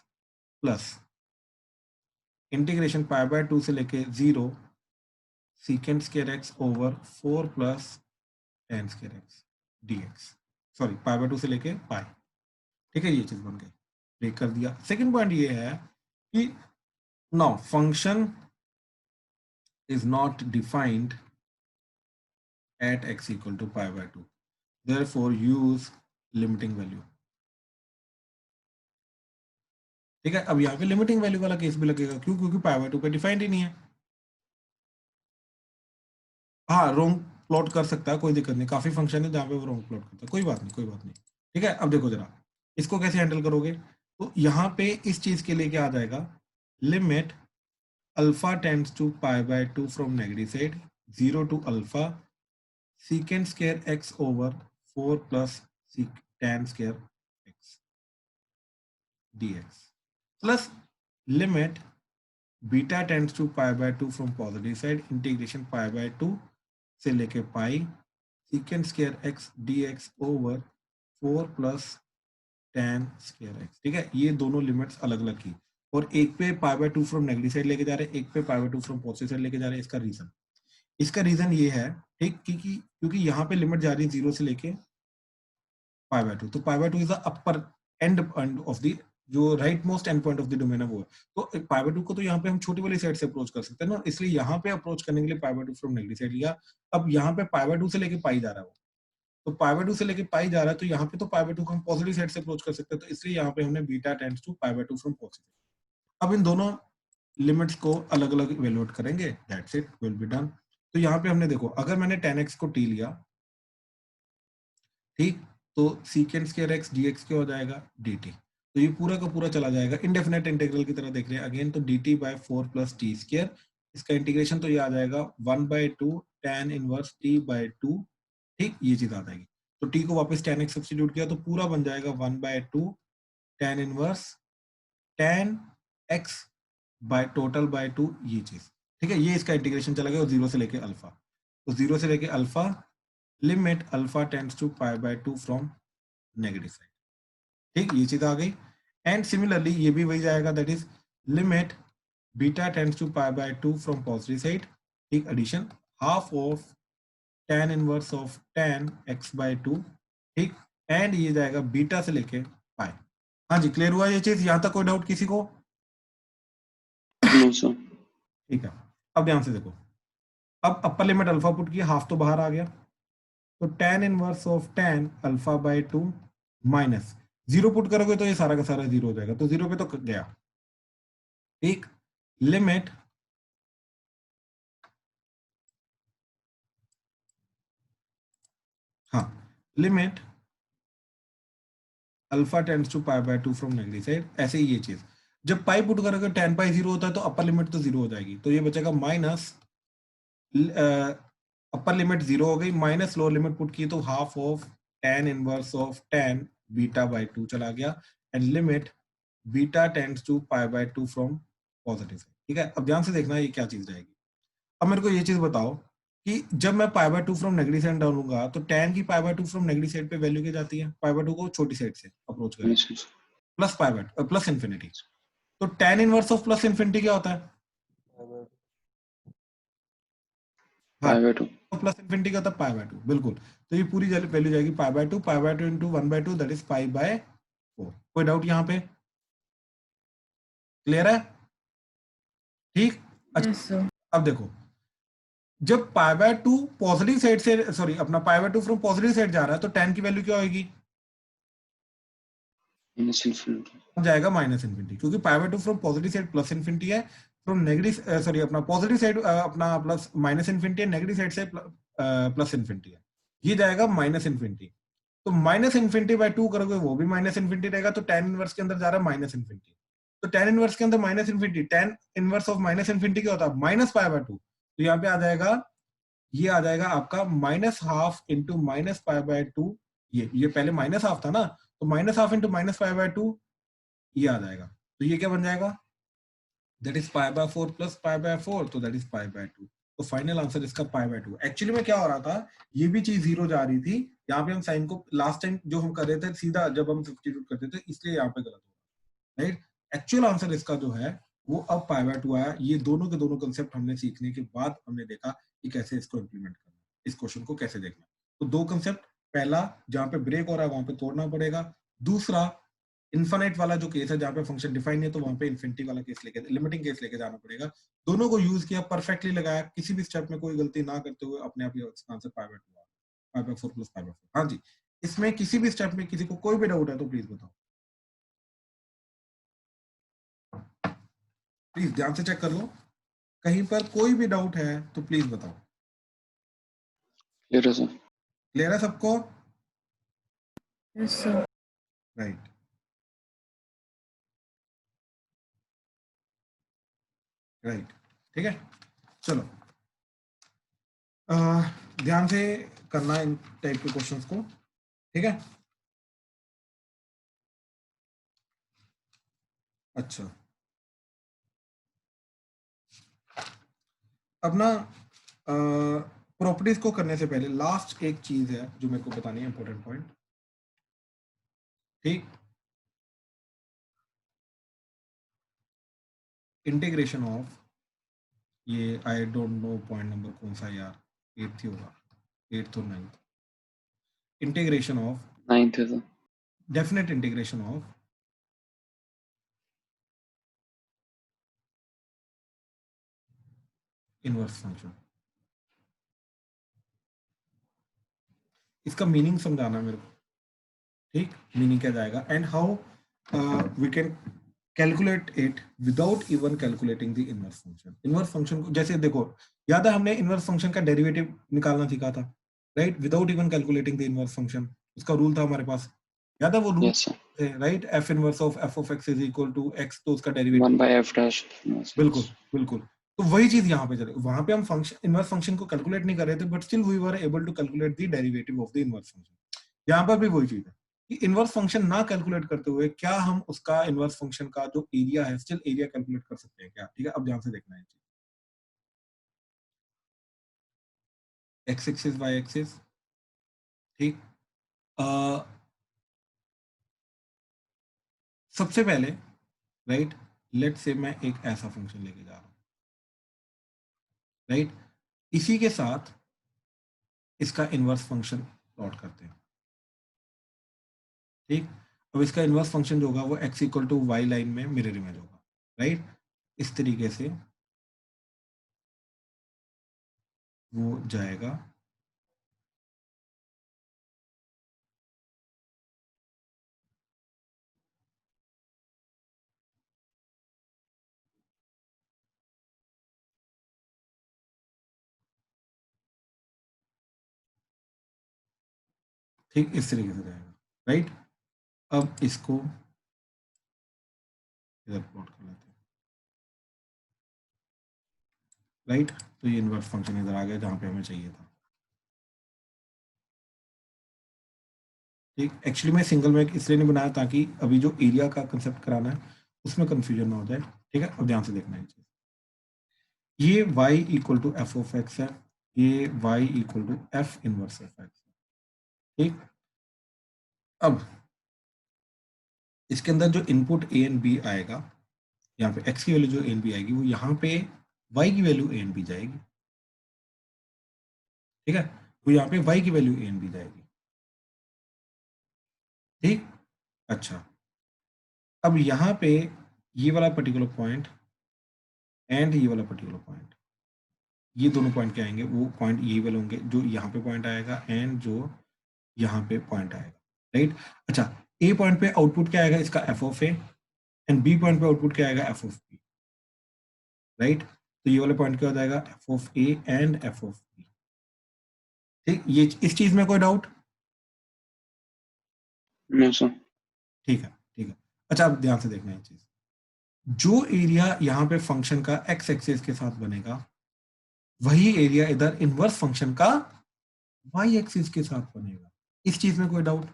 plus integration pi by 2 से लेके 0 secant square x over 4 plus tan square x dx, sorry pi by 2 से लेके pi। ठीक है, ये चीज बन गई, ब्रेक कर दिया। सेकंड पॉइंट ये है कि now function is not defined at x equal to pi by 2, therefore use limiting value. ठीक है, अब यहाँ पे लिमिटिंग वैल्यू वाला केस भी लगेगा, क्यों, क्योंकि पाई बाय 2 पे डिफाइंड ही नहीं है। हाँ, रोंग प्लॉट कर सकता है, कोई दिक्कत नहीं, काफी फंक्शन है जहाँ पे वो रोंग प्लॉट करता है, कोई बात नहीं, कोई बात नहीं। ठीक है, अब देखो जरा इसको कैसे हैंडल करोगे, तो यहाँ पे इस चीज के लिए क्या आ जाएगा, limit alpha tends to pi by 2 from negative side 0 to alpha secant square x over 4 plus tan square x dx plus limit beta tends to pi by 2 from positive side integration pi by 2 से लेके pi secant square x dx over 4 plus tan square x, ठीक है। ये दोनों limits अलग अलग की, और एक पे π/2 फ्रॉम नेगेटिव साइड लेके जा रहे हैं, एक पे π/2 फ्रॉम पॉजिटिव साइड लेके जा रहे हैं। इसका रीजन ये है, ठीक, क्योंकि यहाँ पे लिमिट जा रही है 0 से लेके π/2, तो π/2 is the upper end of the जो right most end point of the domain है वो है। तो π/2 को तो यहाँ पे हम छोटी वाली साइड से अप्रोच कर सकते हैं ना, इसलिए यहाँ पे अप्रोच करने के लिए π/2 फ्रॉम नेगेटिव साइड लिया। अब यहाँ पे π/2 से लेके पाई जा रहा है वो, तो π/2 से लेके पाई जा रहा है, तो यहाँ पे तो π/2 को हम पॉजिटिव साइड से अप्रोच कर सकते हैं, तो इसलिए यहाँ पे हमने beta tends to π/2 from positive. अब इन दोनों लिमिट्स को अलग अलग इवेल्युएट करेंगे, that's it, will be done. तो यहाँ पे हमने देखो, अगर मैंने tan x को t लिया, ठीक, तो secant स्क्वायर x dx क्या हो जाएगा dt, तो ये पूरा का पूरा चला जाएगा, इंडेफिनेट इंटीग्रल की तरह देख रहे हैं अगेन, तो dt by 4 plus t square, इसका इंटीग्रेशन तो ये आ जाएगा 1/2 tan इनवर्स t बाय 2, ठीक, ये चीज आ जाएगी। तो t को वापस tan x सब्स्टिट्यूट किया तो पूरा बन जाएगा 1/2 tan inverse tan x by total by 2, ये चीज, ठीक है। ये इसका इंटीग्रेशन चला गया 0 से लेके अल्फा, तो 0 से लेके alpha limit alpha tends to π/2 from negative side, ठीक, ये चीज आ गई। एंड सिमिलरली ये भी वही जाएगा, दैट इज limit beta tends to π/2 from positive side, ठीक, addition half of tan inverse of tan x/2, ठीक, एंड ये जाएगा बीटा से लेके पाई। हाँ जी, क्लियर हुआ ये चीज, यहां तक कोई डाउट किसी को? No sir. ठीक है, अब ध्यान से देखो, अब अपर लिमिट अल्फा पुट किया, हाफ तो बाहर आ गया, तो tan इनवर्स ऑफ tan अल्फा बाय 2 माइनस 0 पुट करोगे तो ये सारा का सारा 0 हो जाएगा, तो 0 पे तो गया, एक लिमिट हाँ limit alpha tends to π/2 from negative side, ऐसे ही ये चीज, जब पाई पुट करोगे tan पाई 0 होता है तो अपर लिमिट तो 0 हो जाएगी, तो ये बचेगा माइनस अपर लिमिट 0 हो गई, माइनस लोअर लिमिट पुट की तो half of tan inverse of tan beta by 2 चला गया, and limit beta tends to π/2 from positive side, ठीक है। अब ध्यान से देखना ये क्या चीज जाएगी। अब मेरे को ये चीज बताओ कि जब मैं π/2 फ्रॉम नेगेटिव साइड डालूंगा तो tan की π/2 फ्रॉम नेगेटिव साइड पे वैल्यू क्या जाती है, π/2 को छोटी साइड से अप्रोच करें, प्लस प्लस इन्फिनिटी, तो tan inverse of plus infinity क्या होता है, हाँ, π/2 तो प्लस इन्फिनिटी का होता है π/2, बिल्कुल। तो ये पूरी वैल्यू जाएगी π/2 इंटू 1/2, दैट इज π/4। कोई डाउट यहाँ पे? क्लियर है, ठीक। अच्छा, अब देखो, जब π/2 पॉजिटिव साइड से, सॉरी अपना π/2 फ्रॉम पॉजिटिव साइड जा रहा है तो tan की वैल्यू क्या होगी, माइनस इन्फिनिटी जाएगा माइनस इन्फिनिटी, क्योंकि π/2 from positive side plus infinity है, फ्रॉम नेगेटिव सॉरी अपना पॉजिटिव साइड अपना प्लस माइनस इन्फिनिटी है, नेगेटिव साइड से प्लस इन्फिनिटी है, ये जाएगा माइनस इन्फिनिटी। तो माइनस इन्फिनिटी बाय 2 करोगे वो भी माइनस इन्फिनिटी रहेगा, तो tan इनवर्स के अंदर जा रहा है माइनस इन्फिनिटी, तो tan इनवर्स के अंदर minus infinity, tan inverse of minus infinity क्या होता है, माइनस π/2, तो यहाँ पे आ जाएगा, ये आ जाएगा आपका माइनस हाफ इंटू माइनस π/2, ये पहले माइनस हाफ था ना, तो माइनस हाफ इंटू माइनस π/2 ये आ जाएगा, तो ये क्या बन जाएगा, दैट इज π/4 प्लस π/4, तो दैट इज π/2। तो फाइनल आंसर इसका π/2। एक्चुअली में क्या हो रहा था, ये भी चीज 0 जा रही थी, यहाँ पे हम साइन को लास्ट टाइम जो हम कर रहे थे सीधा जब हम सब्स्टिट्यूट करते थे, इसलिए यहाँ पे गलत हो, राइट। एक्चुअल आंसर इसका जो है वो अब π/2 आया। ये दोनों के दोनों कंसेप्ट हमने सीखने के बाद हमने देखा कि कैसे इसको इम्प्लीमेंट करना, इस क्वेश्चन को कैसे देखना। तो दो कंसेप्ट, पहला जहाँ पे ब्रेक हो रहा है वहां पे तोड़ना पड़ेगा, दूसरा इन्फिनिट वाला जो केस है जहाँ पे फंक्शन डिफाइन नहीं है तो वहां पे इन्फिनिटी वाला केस लेके, लिमिटिंग केस लेके जाना पड़ेगा। दोनों को यूज किया, परफेक्टली लगाया, किसी भी स्टेप में कोई गलती ना करते हुए अपने आप ये आंसर π/4 प्लस π/4। हाँ जी, इसमें किसी भी स्टेप में किसी को कोई भी डाउट है तो प्लीज बताओ, प्लीज ध्यान से चेक कर लो, कहीं पर कोई भी डाउट है तो प्लीज बताओ। क्लियर है सर। क्लियर है सबको? Yes sir. राइट, राइट, ठीक है। चलो ध्यान से करना इन टाइप के क्वेश्चंस को, ठीक है। अच्छा, अब ना प्रॉपर्टीज को करने से पहले लास्ट एक चीज है जो मेरे को बतानी है, इंपॉर्टेंट पॉइंट, ठीक। इंटीग्रेशन ऑफ, ये I don't know point number कौन सा यार, 8th ही होगा, 8th और 9th। इंटीग्रेशन ऑफ, 9th है sir. Definite integration of inverse function. इसका मीनिंग समझाना मेरे को, ठीक, मीनिंग क्या जाएगा, and how we can calculate it without even calculating the inverse function. Inverse function को जैसे देखो, याद है हमने इनवर्स फंक्शन का डेरिवेटिव निकालना सीखा था, right, without even calculating the inverse function. उसका रूल था हमारे पास, याद है वो rule, yes sir. Right, f inverse of F of x is equal to x, तो उसका डेरिवेटिव 1 by f dash। बिल्कुल बिल्कुल। तो वही चीज यहाँ पे चले, वहां पे हम फंक्शन इनवर्स फंक्शन को कैलकुलेट नहीं कर रहे थे, but still we were able to calculate the derivative of the inverse function. यहाँ पर भी वही चीज है कि इनवर्स फंक्शन ना कैलकुलेट करते हुए क्या हम उसका इनवर्स फंक्शन का जो एरिया है, स्टिल एरिया कैलकुलेट कर सकते हैं क्या? ठीक है, अब ध्यान से देखना है, एक्स एक्सिस वाई एक्सिस, ठीक। सबसे पहले, राइट, लेट से मैं एक ऐसा फंक्शन लेके जा रहा हूं, राइट, इसी के साथ इसका इनवर्स फंक्शन प्लॉट करते हैं, ठीक। अब इसका इनवर्स फंक्शन जो होगा वो x equal to y line में मिरर इमेज होगा, राइट, इस तरीके से वो जाएगा, ठीक, इस तरीके से जाएगा, राइट। अब इसको इधर प्लॉट कर लेते हैं, राइट। तो ये इनवर्स फंक्शन इधर आ गया जहां पे हमें चाहिए था, ठीक। एक्चुअली मैं सिंगल में इसलिए नहीं बनाया ताकि अभी जो एरिया का कंसेप्ट कराना है उसमें कंफ्यूजन ना हो जाए, ठीक है। अब ध्यान से देखना है चीज, ये y equal to F of x है, ये y equal to F inverse of x, ठीक। अब इसके अंदर जो इनपुट a एंड b आएगा, यहाँ पे x की वैल्यू जो a एंड b आएगी वो यहाँ पे y की वैल्यू a एंड b जाएगी, ठीक है, वो यहाँ पे y की वैल्यू a एंड b जाएगी, ठीक। अच्छा, अब यहाँ पे ये वाला पर्टिकुलर पॉइंट एंड ये वाला पर्टिकुलर पॉइंट, ये दोनों पॉइंट क्या आएंगे, वो पॉइंट ये वाले होंगे जो यहाँ पे पॉइंट आएगा एंड जो यहाँ पे पॉइंट आएगा, राइट। अच्छा, ए पॉइंट पे आउटपुट क्या आएगा इसका f of a, and b point पे आउटपुट क्या आएगा एफ ऑफ बी, राइट। तो ये वाला पॉइंट क्या हो जाएगा f of a and f of b, ठीक। ये इस चीज में कोई डाउट? No sir. ठीक है, ठीक है। अच्छा, अब ध्यान से देखना है चीज, जो एरिया यहाँ पे फंक्शन का एक्स एक्सिस के साथ बनेगा वही एरिया इधर इनवर्स फंक्शन का वाई एक्सिस के साथ बनेगा। इस चीज में कोई डाउट?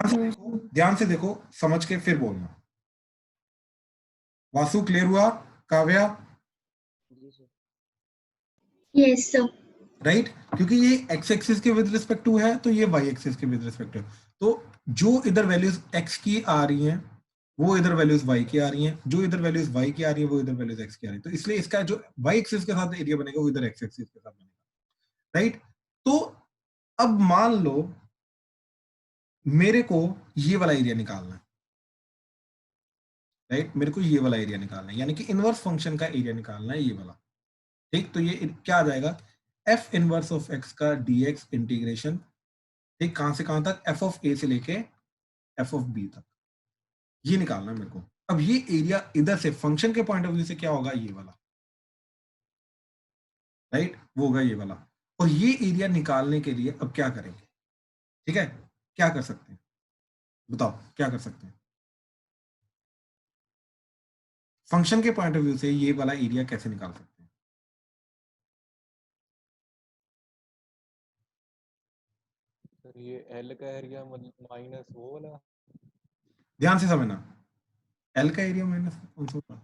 ध्यान से देखो, समझ के फिर बोलना। वासु क्लियर हुआ? काव्या? Yes sir. राइट, क्योंकि ये एक्स एक्सिस के विद रिस्पेक्ट टू है तो ये वाई एक्सिस के विद रिस्पेक्ट टू, तो जो इधर वैल्यूज एक्स की आ रही हैं वो इधर वैल्यूज वाई की आ रही हैं, जो इधर वैल्यूज वाई की आ रही है वो इधर वैल्यूज एक्स की आ रही है, तो इसलिए इसका जो वाई एक्सिस के साथ एरिया बनेगा वो इधर एक्स एक्सिस के साथ बनेगा, राइट। तो अब मान लो मेरे को ये वाला एरिया निकालना है, राइट, मेरे को ये वाला एरिया निकालना है, यानी कि इनवर्स फंक्शन का एरिया निकालना है, ये वाला, ठीक। तो ये क्या आ जाएगा, एफ इनवर्स ऑफ एक्स का डीएक्स इंटीग्रेशन, ठीक, कहां से कहां तक, एफ ऑफ ए से लेके एफ ऑफ बी तक, ये निकालना है मेरे को। अब ये एरिया इधर से फंक्शन के पॉइंट ऑफ व्यू से क्या होगा, ये वाला, राइट, वो होगा ये वाला। और ये एरिया निकालने के लिए अब क्या करेंगे, ठीक है, क्या कर सकते हैं बताओ, क्या कर सकते हैं? फंक्शन के पॉइंट ऑफ व्यू से ये वाला एरिया कैसे निकाल सकते हैं? सर ये एल का एरिया मतलब माइनस वो वाला। ध्यान से समझना, एल का एरिया माइनस कौन सा होगा?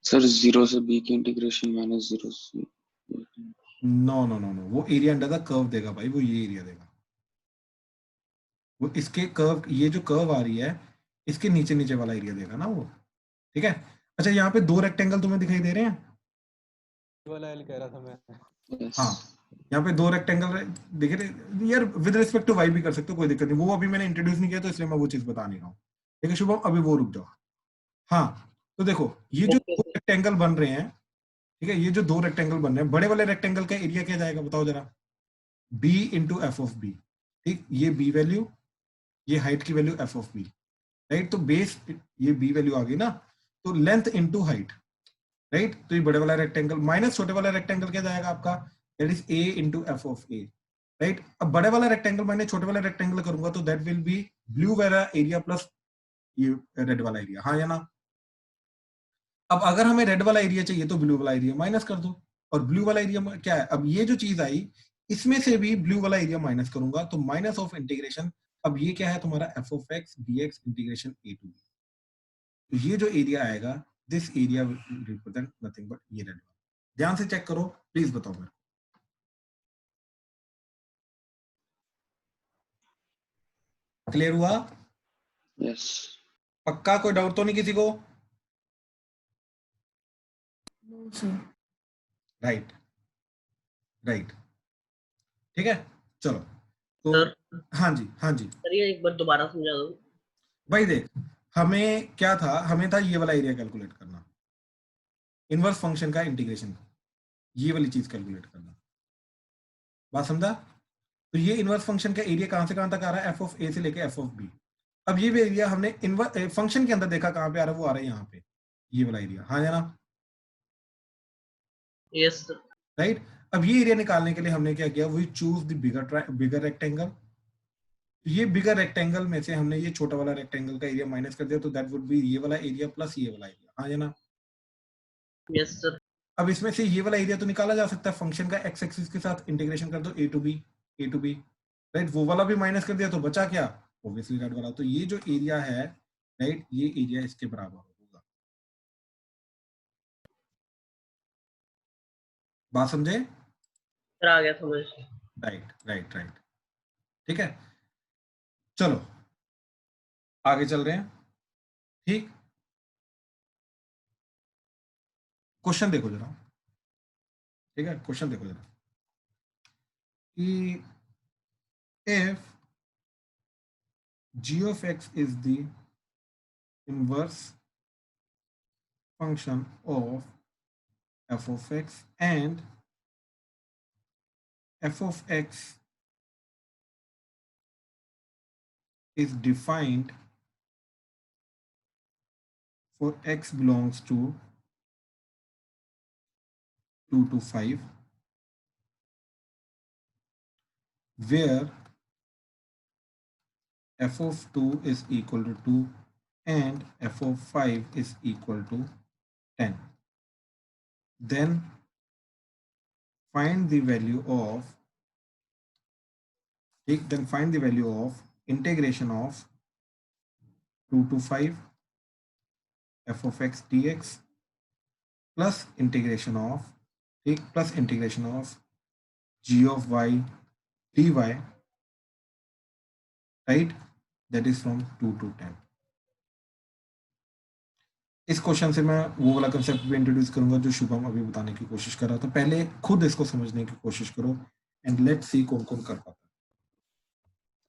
सर 0 से b की इंटीग्रेशन माइनस 0 से नो नो नो नो, वो एरिया अंडर द कर्व देगा भाई, वो ये एरिया देगा, वो इसके कर्व, ये जो कर्व आ रही है इसके नीचे नीचे वाला एरिया देगा ना वो, ठीक है। अच्छा यहाँ पे 2 रेक्टेंगल तुम्हें दिखाई दे रहे हैं? ये वाला एल कह रहा था मैं। Yes. हाँ, यहाँ पे 2 रेक्टेंगल दिख रहे यार, विद रिस्पेक्ट टू वाई भी कर सकते हो, कोई दिक्कत नहीं, वो अभी मैंने इंट्रोड्यूस नहीं किया तो इसलिए मैं वो चीज बता नहीं रहा हूँ, ठीक है शुभम, अभी वो रुक जाओ। हाँ, तो देखो ये जो 2 रेक्टेंगल बन रहे हैं, ठीक है, ये जो 2 रेक्टेंगल बन रहे हैं, बड़े वाले रेक्टेंगल का एरिया क्या जाएगा बताओ जरा, b into f of b, ठीक, ये b वैल्यू, ये हाइट की value f of b, right, तो बेस ये b वैल्यू आ गई ना, तो लेंथ इंटू हाइट, राइट, तो ये बड़े वाला रेक्टेंगल माइनस छोटे वाला रेक्टेंगल क्या जाएगा आपका, that is a into f of A, right. अब बड़े वाला रेक्टेंगल मैंने छोटे वाला रेक्टेंगल करूंगा तो दैट विल बी ब्लू वाला एरिया प्लस ये रेड वाला एरिया, हाँ या ना। अब अगर हमें रेड वाला एरिया चाहिए तो ब्लू वाला एरिया माइनस कर दो, और ब्लू वाला एरिया क्या है, अब ये जो चीज आई इसमें से भी ब्लू वाला एरिया माइनस करूंगा तो माइनस ऑफ इंटीग्रेशन, अब ये क्या है तुम्हारा f of x D x integration A to b, तो ये जो एरिया आएगा this area represent nothing but ये रेड वाला, ध्यान से चेक करो प्लीज बताओ मेरे को, क्लियर हुआ? Yes. पक्का, कोई डाउट तो नहीं किसी को? No sir. राइट राइट, ठीक है, चलो तो सर हाँ जी हाँ जी सर ये एक बार दोबारा समझा दो। भाई देख, हमें क्या था, हमें था ये वाला एरिया कैलकुलेट करना, इनवर्स फंक्शन का इंटीग्रेशन, ये वाली चीज कैलकुलेट करना, बात समझा? तो ये इनवर्स फंक्शन का एरिया कहां से कहां तक आ रहा है, एफ ऑफ ए से लेके एफ ऑफ बी। अब ये भी एरिया हमने इनवर्स फंक्शन के अंदर देखा कहां पे आ रहा है, वो आ रहा है यहाँ पे, ये वाला एरिया, हाँ या ना, यस सर। राइट। अब ये एरिया निकालने के लिए हमने क्या किया, we choose the bigger rectangle, ये बिगर रेक्टेंगल में से हमने ये छोटा वाला रेक्टेंगल का एरिया माइनस कर दिया, तो दैट वुड बी ये वाला एरिया प्लस ये वाला एरिया, हाँ या ना। Yes sir. अब इसमें से ये वाला एरिया तो निकाला जा सकता है, फंक्शन का एक्स एक्सिस के साथ इंटीग्रेशन कर दो ए टू बी, राइट, वो वाला भी माइनस कर दिया तो बचा क्या, ऑब्वियसली रेड वाला, तो ये जो एरिया है, राइट, ये एरिया इसके बराबर होगा, बात समझे? सर आ गया समझ। राइट राइट राइट, ठीक है, चलो आगे चल रहे हैं, ठीक, क्वेश्चन देखो जरा, ठीक है, क्वेश्चन देखो जरा कि if g of x is the inverse function of f of x and f of x is defined for x belongs to 2 to 5, where f of 2 is equal to 2 and f of 5 is equal to 10, then find the value of integration of 2 to 5 f of x dx plus integration of g of y dy, right, that is from 2 to 10। इस question से मैं वो वाला concept भी introduce करूंगा जो शुभम अभी बताने की कोशिश कर रहा था, पहले खुद इसको समझने की कोशिश करो एंड लेट्स सी कौन कौन कर पाता है,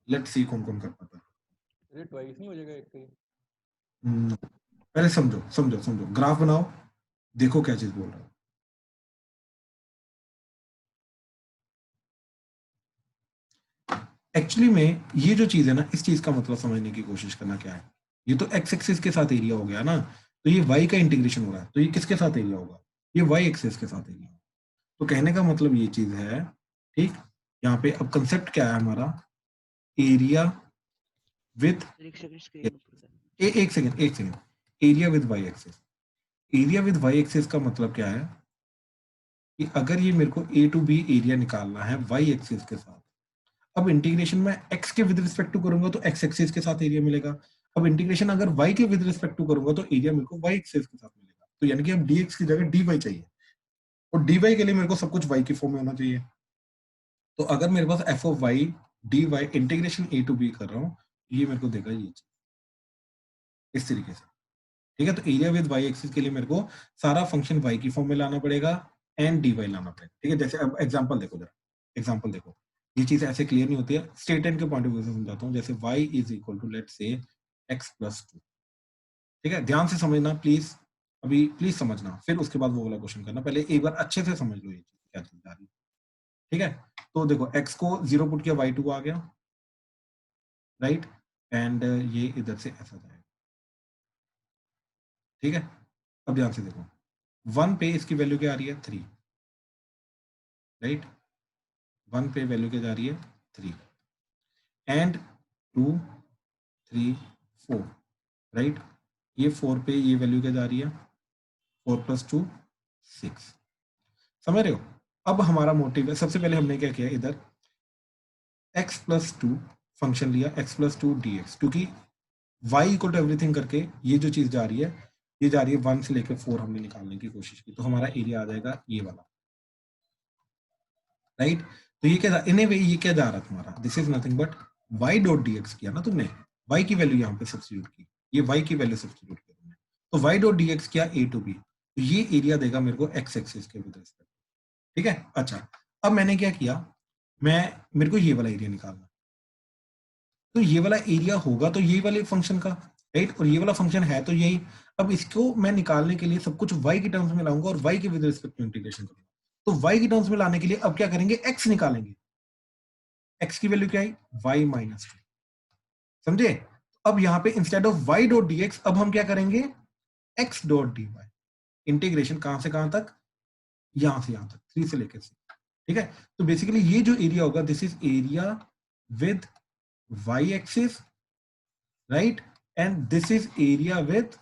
लेट्स सी कौन कौन कर पाता है। ये ट्वाइस नहीं हो जाएगा एक ही? पहले समझो समझो समझो, ग्राफ बनाओ, देखो क्या चीज बोल रहा हूँ। एक्चुअली में ये जो चीज है ना, इस चीज का मतलब समझने की कोशिश करना क्या है, ये तो एक्स एक्सिस के साथ एरिया हो गया ना, तो ये वाई का इंटीग्रेशन हो रहा है, तो ये किसके साथ एरिया होगा, ये वाई एक्सिस के साथ एरिया होगा। तो कहने का मतलब ये चीज है, ठीक, यहाँ पे अब कंसेप्ट क्या है हमारा, एरिया विथ एक second, area with y axis. Area with y axis का मतलब क्या है कि अगर ये मेरे को ए टू बी एरिया निकालना है वाई एक्सिस के साथ, अब इंटीग्रेशन में x के विद रिस्पेक्ट टू करूंगा तो x एक्सिस के साथ एरिया मिलेगा, अब इंटीग्रेशन अगर y के विद रिस्पेक्ट टू करूंगा तो एरिया मेरे को y एक्सिस के साथ मिलेगा, तो यानी कि अब dx की जगह dy चाहिए, और dy के लिए मेरे को सब कुछ y की फॉर्म में होना चाहिए। तो अगर मेरे पास f of y dy integration a to b कर रहा हूँ, ये मेरे को देगा ये चीज, इस तरीके से, ठीक है। तो एरिया विद वाई एक्सिस के लिए मेरे को सारा फंक्शन वाई की फॉर्म में लाना पड़ेगा एंड डी वाई लाना पड़ेगा, ठीक है। जैसे अब एग्जांपल देखो, जरा एग्जांपल देखो, ये चीज ऐसे क्लियर नहीं होती है, स्टेटमेंट के पॉइंट ऑफ व्यू से समझाता हूँ। जैसे y is equal to let's say x plus 2, ठीक है। ध्यान से समझना प्लीज, अभी प्लीज समझना, फिर उसके बाद वो वाला क्वेश्चन करना। पहले एक बार अच्छे से समझ लो ये चीज क्या चीज आ रही है, ठीक है। तो देखो x को 0 पुट किया, y2 आ गया, राइट, एंड ये इधर से ऐसा जाएगा, ठीक है। अब ध्यान से देखो, 1 पे इसकी वैल्यू क्या आ रही है, 3, राइट। 1 पे वैल्यू क्या जा रही है, 3, एंड 2 3 4, राइट। ये 4 पे ये वैल्यू क्या जा रही है, 4 + 2 6, समझ रहे हो। अब हमारा मोटिव है, सबसे पहले हमने क्या किया, इधर x + 2 फंक्शन लिया, x + 2 dx, क्योंकि y इक्वल टू एवरीथिंग करके ये जो चीज जा रही है, ये जा रही है 1 से लेकर 4 हमने निकालने की कोशिश की, तो हमारा एरिया आ जाएगा ये वाला, राइट। तो ये क्या इन वे, ये क्या जा रहा है तुम्हारा, this is nothing but y dot dx किया ना तुमने, y की वैल्यू यहाँ पे सब्स्टिट्यूट की, ये y की वैल्यू सब्स्टिट्यूट की तुमने, तो y डॉट dx किया a to b, तो ये एरिया देगा मेरे को x एक्सिस के विद रिस्पेक्ट, ठीक है। अच्छा, अब मैंने क्या किया, मेरे को ये वाला एरिया निकालना, तो ये वाला एरिया होगा तो यही वाले फंक्शन का, राइट, और ये वाला फंक्शन है तो यही। अब इसको मैं निकालने के लिए सब कुछ y की टर्म्स में लाऊंगा और y के विद रिस्पेक्ट टू इंटीग्रेशन करूंगा। तो y की टर्म्स में लाने के लिए अब क्या करेंगे, x निकालेंगे, x की वैल्यू क्या आई, y - 2, समझे। अब यहाँ पे instead of y dot dx अब हम क्या करेंगे, x डॉट dy, इंटीग्रेशन कहां से कहां तक, यहां से यहां तक, 3 से लेकर 6, ठीक है। तो बेसिकली ये जो एरिया होगा, this is area with y axis, right, and this is area with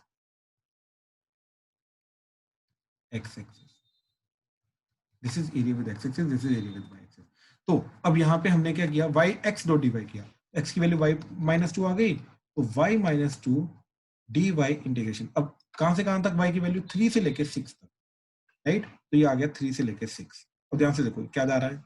x axis, this is area with x axis, this is area with y axis। तो अब यहाँ पे हमने क्या किया, y x डॉट dy किया, x की value y - 2 आ गई, तो y - 2 dy इंटीग्रेशन, अब कहां से कहां तक, y की वैल्यू 3 से लेके 6 तक, राइट। तो ये आ गया 3 से लेके 6। अब ध्यान से देखो क्या जा रहा है,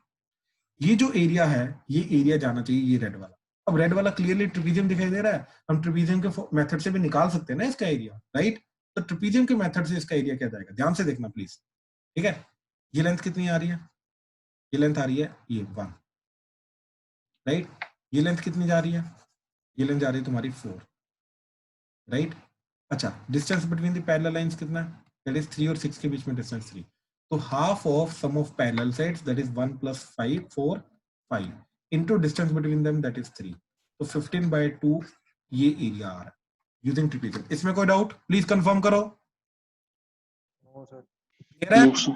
ये जो एरिया है, ये एरिया जाना चाहिए ये रेड वाला। अब रेड वाला क्लियरली ट्रिपीजियम दिखाई दे रहा है, हम ट्रिपीजियम के मेथड से भी निकाल सकते हैं ना इसका एरिया, राइट। तो ट्रिपीजियम के मेथड से इसका एरिया क्या जाएगा, ध्यान से देखना प्लीज, ठीक है। ये लेंथ कितनी आ रही है, ये लेंथ आ रही है ये 1, राइट। ये लेंथ कितनी जा रही है, ये लेंथ जा रही है तुम्हारी 4, राइट। अच्छा, distance between the parallel lines कितना है, दैट इज 3 और 6 के बीच में डिस्टेंस 3, तो half of sum of parallel sides that is 1 + 5 4 5 into distance between them that is 3, तो 15/2 ये एरिया आ रहा है यूजिंग ट्रिपीजियम। इसमें कोई डाउट, प्लीज कंफर्म करो, नो सर। क्लियर है, No, sir.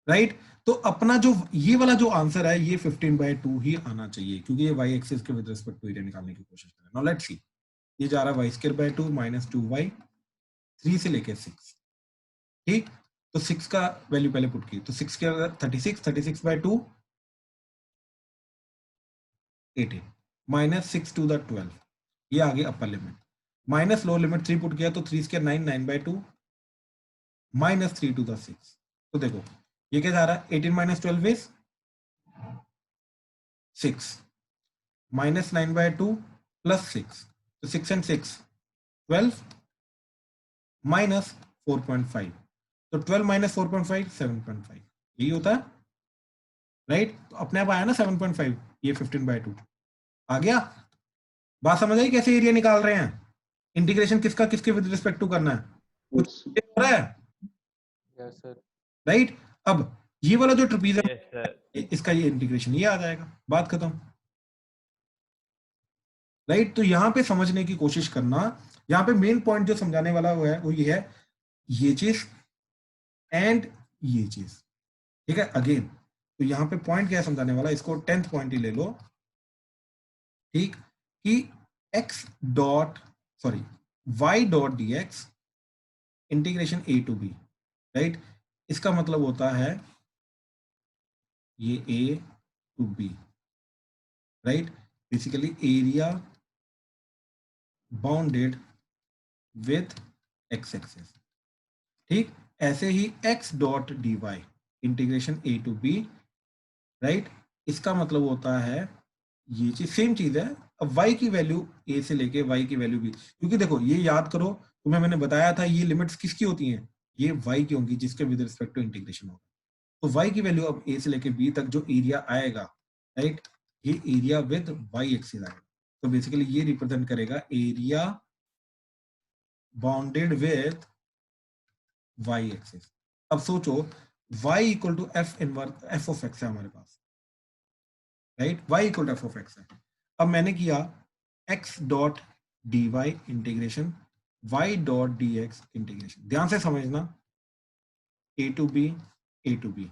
राइट। तो अपना जो ये वाला जो आंसर है ये 15/2 ही आना चाहिए, क्योंकि ये y एक्सिस के विद रिस्पेक्ट टू एरिया निकालने की कोशिश कर रहे हैं। नाउ लेट्स सी, ये जा रहा है y² - 2y 3 से लेके 6, ठीक। तो 6 का वैल्यू पहले पुट की, तो 6 के 36 36/2 18 -6 to the 12, ये आ गई upper limit, minus lower limit 3 put किया, तो 3² 9 9/2 -3 to the 6, तो देखो ये क्या जा रहा है, 18 - 12 इज 6, -9/2 + 6, तो 6 and 6 12 -4.5, तो 12 - 4.5 7.5, यही होता है, राइट। तो अपने आप आया ना 7.5, ये 15/2 आ गया। बात समझ आई कैसे एरिया निकाल रहे हैं, इंटीग्रेशन किसका किसके विद रिस्पेक्ट टू करना है, कुछ Yes, sir. हो रहा है, यस सर। राइट। अब ये वाला जो ट्रपीजियम यस सर। इसका ये इंटीग्रेशन ये आ जाएगा, बात खत्म, राइट। तो यहाँ पे समझने की कोशिश करना, यहाँ पे मेन पॉइंट जो समझाने वाला वो है, वो ये है, ये चीज एंड ये चीज, ठीक है। अगेन तो यहाँ पे पॉइंट क्या है समझाने वाला, इसको 10th पॉइंट ही ले लो, ठीक, कि y dot dx integration a to b, right. इसका मतलब होता है ये a to b, right, basically area bounded with x axis, ठीक। ऐसे ही x dot dy integration a to b, right, इसका मतलब होता है ये चीज सेम चीज है। अब y की वैल्यू a से लेके y की वैल्यू b, क्योंकि देखो ये याद करो, तुम्हें मैंने बताया था ये लिमिट्स किसकी होती हैं, ये y की होंगी जिसके विद रिस्पेक्ट टू इंटीग्रेशन होगा। तो y की वैल्यू अब a से लेके b तक जो एरिया आएगा, राइट, ये एरिया विद y एक्सिस आएगा। तो बेसिकली ये रिप्रेजेंट करेगा area bounded with y axis. अब सोचो y equal to f inverse f of x है हमारे पास, right, y equal to f of x है। अब मैंने किया x dot D Y integration y dot D x integration. ध्यान से समझना, a टू b,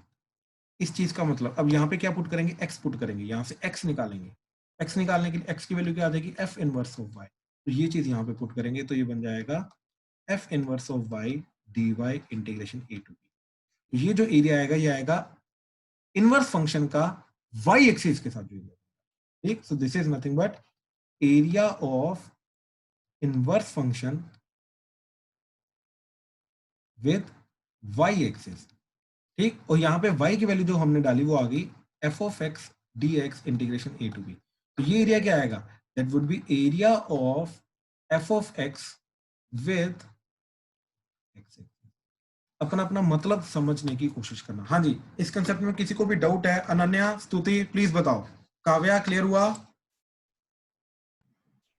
इस चीज का मतलब अब यहाँ पे क्या पुट करेंगे, x पुट करेंगे, यहाँ से x निकालेंगे, x निकालने के लिए x की वैल्यू क्या आ जाएगी, f इनवर्स ऑफ y। तो ये चीज यहाँ पे पुट करेंगे तो ये बन जाएगा f inverse of y d Y integration a to b। ये जो एरिया आएगा ये आएगा इनवर्स फंक्शन का y एक्सिस के साथ जो एरिया, ठीक। So this is nothing but area of inverse function with y axis, ठीक। और यहाँ पे y की वैल्यू जो हमने डाली वो आ गई f of x d x integration a to b। तो ये एरिया क्या आएगा, that would be area of f of x with x। अपना अपना मतलब समझने की कोशिश करना। हाँ जी, इस कंसेप्ट में किसी को भी डाउट है, अनन्या, स्तुति, प्लीज बताओ। काव्या क्लियर हुआ?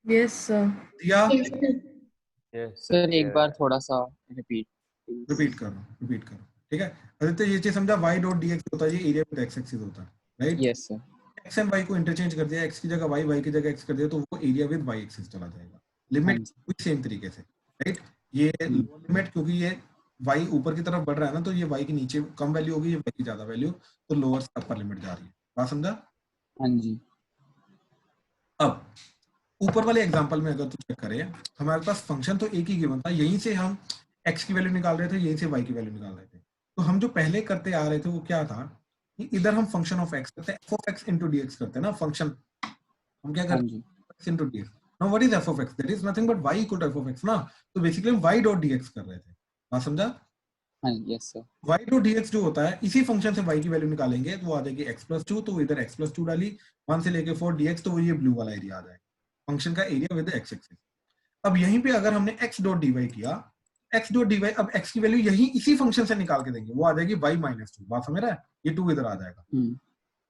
Yes sir. दिया? Yes, sir. सर एक बार थोड़ा सा रिपीट रिपीट करो, ठीक है। आदित्य ये चीज समझा, y डॉट dx होता है, ये एरिया विद x एक्सिस होता है, right. Yes sir x and y को इंटरचेंज कर दिया, x की जगह y की जगह x कर दिया, तो वो एरिया विद y एक्सिस चला जाएगा। लिमिट सेम तरीके से, राइट। ये लिमिट क्योंकि ये y ऊपर की तरफ बढ़ रहा है ना, तो ये y की नीचे कम वैल्यू होगी, ये y की ज्यादा वैल्यू, तो लोअर से अपर लिमिट जा रही है। बात समझा? हाँ जी। अब ऊपर वाले एग्जांपल में अगर तू चेक करें, हमारे पास फंक्शन तो एक ही गिवन था, यहीं से हम x की वैल्यू निकाल रहे थे, यहीं से y की वैल्यू निकाल रहे थे। तो हम जो पहले करते आ रहे थे वो क्या था कि इधर हम फंक्शन ऑफ x करते हैं, f of x into dx करते हैं ना, फंक्शन हम क्या करते हैं, x into dx। Now what is f of x? That is nothing but y equal to f of x ना। तो बेसिकली हम y डॉट dx कर रहे थे। बात समझा? हाँ yes sir. y dot dx जो होता है, इसी फंक्शन से y की वैल्यू निकालेंगे तो वो आ जाएगी x+2, तो इधर x+2 डाली, 1 से लेके 4 dx, तो वो ये ब्लू वाला एरिया आ जाएगा, फंक्शन का एरिया विद x एक्सिस। अब यहीं पे अगर हमने x डॉट dy किया, x डॉट dy, अब x की वैल्यू यही इसी फंक्शन से निकाल के देंगे, वो आ जाएगी y-2। बात समझ रहा है? ये 2 इधर आ जाएगा,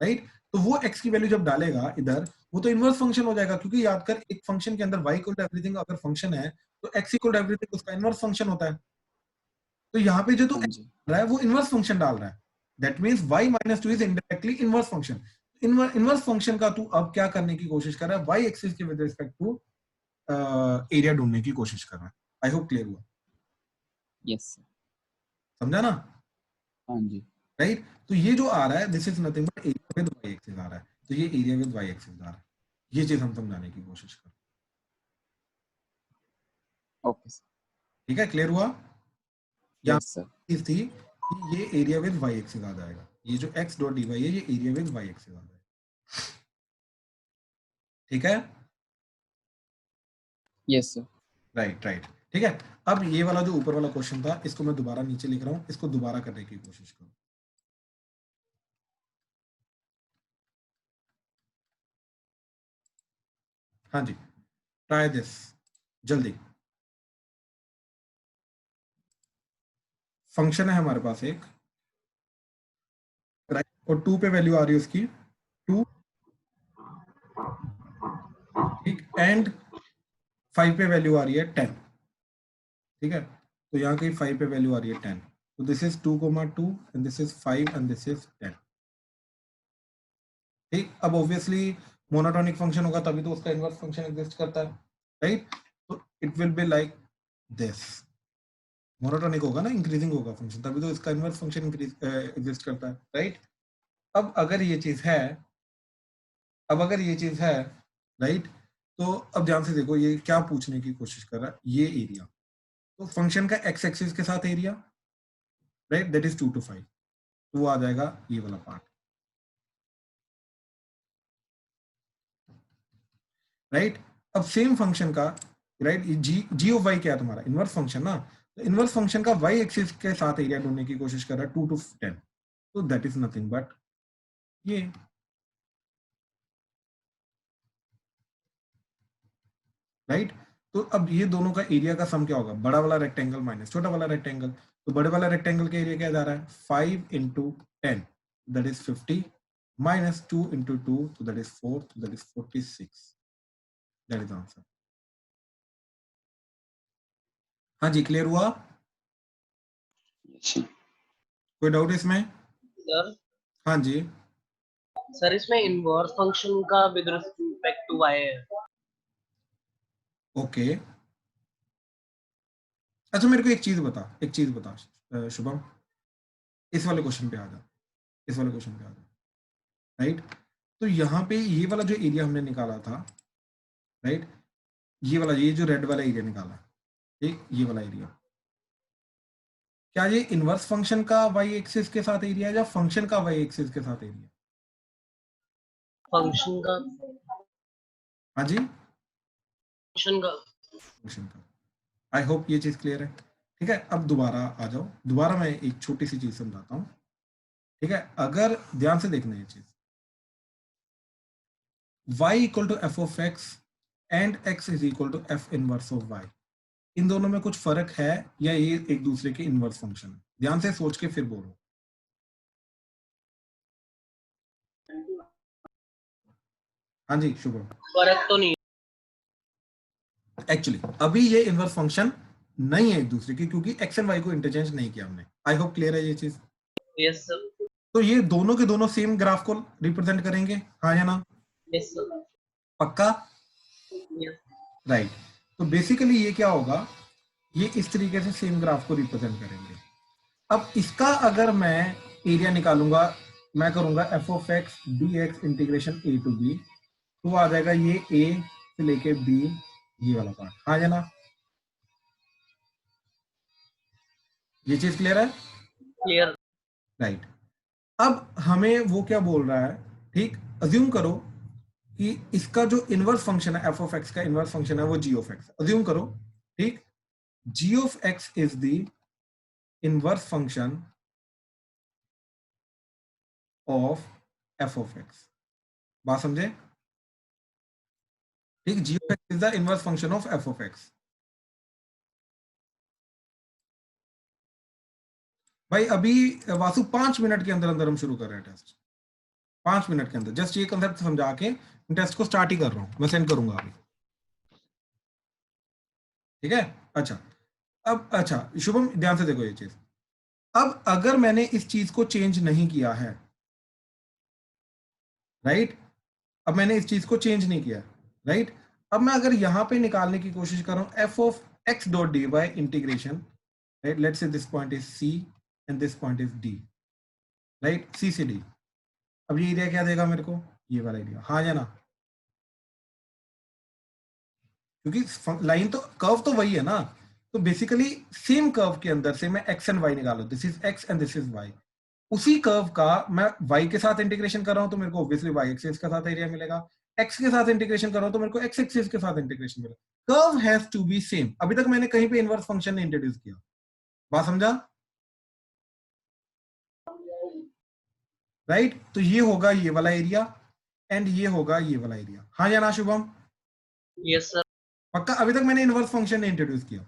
राइट। तो वो x की वैल्यू जब डालेगा इधर, वो तो इनवर्स फंक्शन हो जाएगा, क्योंकि याद कर एक फंक्शन के अंदर y इक्वल टू एवरीथिंग अगर फंक्शन है तो x इक्वल टू एवरीथिंग उसका इनवर्स फंक्शन होता है। तो यहाँ पे जो तो x रहा है वो इनवर्स फंक्शन डाल रहा है, that means y-2 is indirectly inverse function. Inverse function का तू अब क्या करने की कोशिश कर रहा है, y एक्सिस के विद रिस्पेक्ट टू एरिया ढूंढने की कोशिश कर रहा है। आई होप क्लियर हुआ? यस समझा ना? हाँ जी। राइट। तो ये जो आ रहा है, this is nothing but area with y axis आ रहा है, तो ये एरिया विद y एक्सिस आ रहा है। ये चीज हम समझाने की कोशिश कर, ओके सर। ठीक है? क्लियर हुआ? Yes sir. चीज थी कि ये एरिया विद y एक्सिस आ जाएगा, ये जो x डॉट dy है ये एरिया विद y एक्सिस आ जाएगा, ठीक है? Yes sir. राइट, ठीक है। अब ये वाला जो ऊपर वाला क्वेश्चन था, इसको मैं दोबारा नीचे लिख रहा हूं, इसको दोबारा करने की कोशिश करो। हाँ जी, ट्राई दिस जल्दी। फंक्शन है हमारे पास एक, राइट, और 2 पे वैल्यू आ रही है उसकी 2, ठीक, एंड 5 पे वैल्यू आ रही है 10, ठीक है। तो यहाँ की 5 पे वैल्यू आ रही है 10, तो this is 2,2 and this is 5 and this is 10, ठीक। अब ऑब्वियसली मोनोटोनिक फंक्शन होगा तभी तो उसका इनवर्स फंक्शन एग्जिस्ट करता है, राइट। तो it will be like this, monotonic होगा ना, इंक्रीजिंग होगा फंक्शन, तभी तो इसका इनवर्स फंक्शन एग्जिस्ट करता है, राइट। अब अगर ये चीज है, राइट, तो अब ध्यान से देखो ये क्या पूछने की कोशिश कर रहा है, ये एरिया, तो फंक्शन का x एक्सिस के साथ area, right, that is 2 to 5, तो वो आ जाएगा ये वाला पार्ट, राइट। अब सेम फंक्शन का, राइट, जी ऑफ y क्या है तुम्हारा, इनवर्स फंक्शन ना, तो इनवर्स फंक्शन का y एक्सिस के साथ एरिया ढूंढने की कोशिश कर रहा है 2 to 10, तो दैट इज नथिंग बट ये, राइट। तो अब ये दोनों का एरिया का सम क्या होगा, बड़ा वाला रेक्टेंगल माइनस छोटा वाला रेक्टेंगल। तो बड़े वाला रेक्टेंगल का एरिया क्या जा रहा है 5 into 10 that is 50 minus 2 into 2 so that is 4 so that is 46 that is answer। हाँ जी क्लियर हुआ, Yes, sir. कोई डाउट इसमें? सर हाँ जी सर इसमें इनवर्स फंक्शन का विद रिस्पेक्ट टू y है। ओके। अच्छा मेरे को एक चीज बता शुभम, इस वाले क्वेश्चन पे आ जा, इस वाले क्वेश्चन पे आ जा। राइट, तो यहाँ पे ये वाला जो एरिया हमने निकाला था, राइट, ये वाला, ये जो रेड वाला एरिया निकाला, ठीक, ये वाला एरिया, क्या ये इनवर्स फंक्शन का वाई एक्सिस के साथ एरिया है या फंक्शन का वाई एक्सिस के साथ एरिया? फंक्शन का हाँ जी फंक्शन का फंक्शन का। आई होप ये चीज क्लियर है। ठीक है, अब दोबारा आ जाओ, दोबारा मैं एक छोटी सी चीज समझाता हूँ। ठीक है, अगर ध्यान से देखना ये चीज, y equal to F of x and x is equal to F inverse of y, इन दोनों में कुछ फर्क है या ये एक दूसरे के इनवर्स फंक्शन है? ध्यान से सोच के फिर बोलो। हाँ जी शुभम। फर्क तो नहीं एक्चुअली अभी ये इनवर्स फंक्शन नहीं है एक दूसरे की, क्योंकि एक्स एंड वाई को इंटरचेंज नहीं किया हमने। आई होप क्लियर है ये चीज। है। Yes sir. तो ये दोनों के दोनों सेम ग्राफ को रिप्रेजेंट करेंगे, हाँ या ना? Yes sir. पक्का? यस। राइट। तो बेसिकली ये क्या होगा, ये इस तरीके से सेम ग्राफ को रिप्रेजेंट करेंगे। अब इसका अगर मैं एरिया निकालूंगा, मैं करूंगा f of x D x integration A to b, तो आ जाएगा ये ए से लेके बी, ये वाला पार्ट, हाँ या ना? ये चीज क्लियर है? क्लियर। राइट। अब हमें वो क्या बोल रहा है, ठीक, अज्यूम करो कि इसका जो इनवर्स फंक्शन है, एफ ऑफ एक्स का इनवर्स फंक्शन है वो जी ऑफ एक्स, अज्यूम करो, ठीक, G of x is the inverse function of F of X. बात समझे? ठीक, G of x is the inverse function of F of X. भाई अभी वासु 5 मिनट के अंदर अंदर हम शुरू कर रहे हैं टेस्ट, 5 मिनट के अंदर। जस्ट ये कंसेप्ट समझा के टेस्ट को स्टार्ट ही कर रहा हूं, मैं सेंड करूंगा अभी। ठीक है, अच्छा, अब अच्छा शुभम ध्यान से देखो ये चीज। अब अगर मैंने इस चीज को चेंज नहीं किया है, राइट, अब मैंने इस चीज को चेंज नहीं किया, राइट, अब मैं अगर यहां पे निकालने की कोशिश कर रहा हूं F of X dot D Y integration, right, let's say this point is C and this point is D, right, C से डी। अब ये एरिया क्या देगा मेरे को, ये वाला एरिया, हाँ या ना? क्योंकि लाइन तो, कर्व तो वही है ना, तो बेसिकली सेम कर्व के अंदर से मैं एक्स एंड वाई निकालो, this is x and this is y, उसी कर्व का मैं y के साथ इंटीग्रेशन कर रहा हूं तो मेरे को ऑब्वियसली y एक्सिस के साथ एरिया मिलेगा, x के साथ इंटीग्रेशन कर रहा हूं तो मेरे को x एक्सिस के साथ इंटीग्रेशन मिलेगा। Curve has to be same. अभी तक मैंने कहीं पे इनवर्स फंक्शन नहीं इंट्रोड्यूस किया, बात समझा? राइट, तो ये होगा ये वाला एरिया एंड ये होगा ये वाला एरिया, हाँ या ना शुभम? Yes sir. पक्का? अभी तक मैंने इनवर्स फंक्शन नहीं इंट्रोड्यूस किया।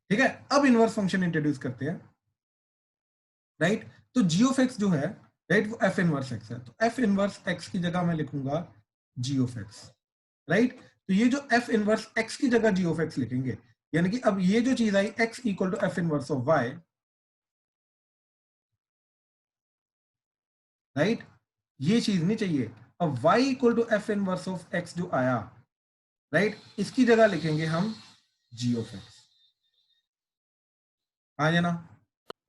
ठीक है, अब इनवर्स फंक्शन इंट्रोड्यूस करते हैं, राइट। तो जी ऑफ एक्स जो है, राइट, वो एफ इनवर्स एक्स है, तो एफ इनवर्स एक्स की जगह मैं लिखूंगा जी ऑफ एक्स, राइट। तो ये जो एफ इनवर्स एक्स की जगह जी ऑफ एक्स लिखेंगे, यानी कि अब ये जो चीज आई X equal to F inverse of Y, right, ये चीज नहीं चाहिए। अब y equal to F inverse of x जो आया, राइट, इसकी जगह लिखेंगे हम जी ऑफ एक्स, हाँ या ना?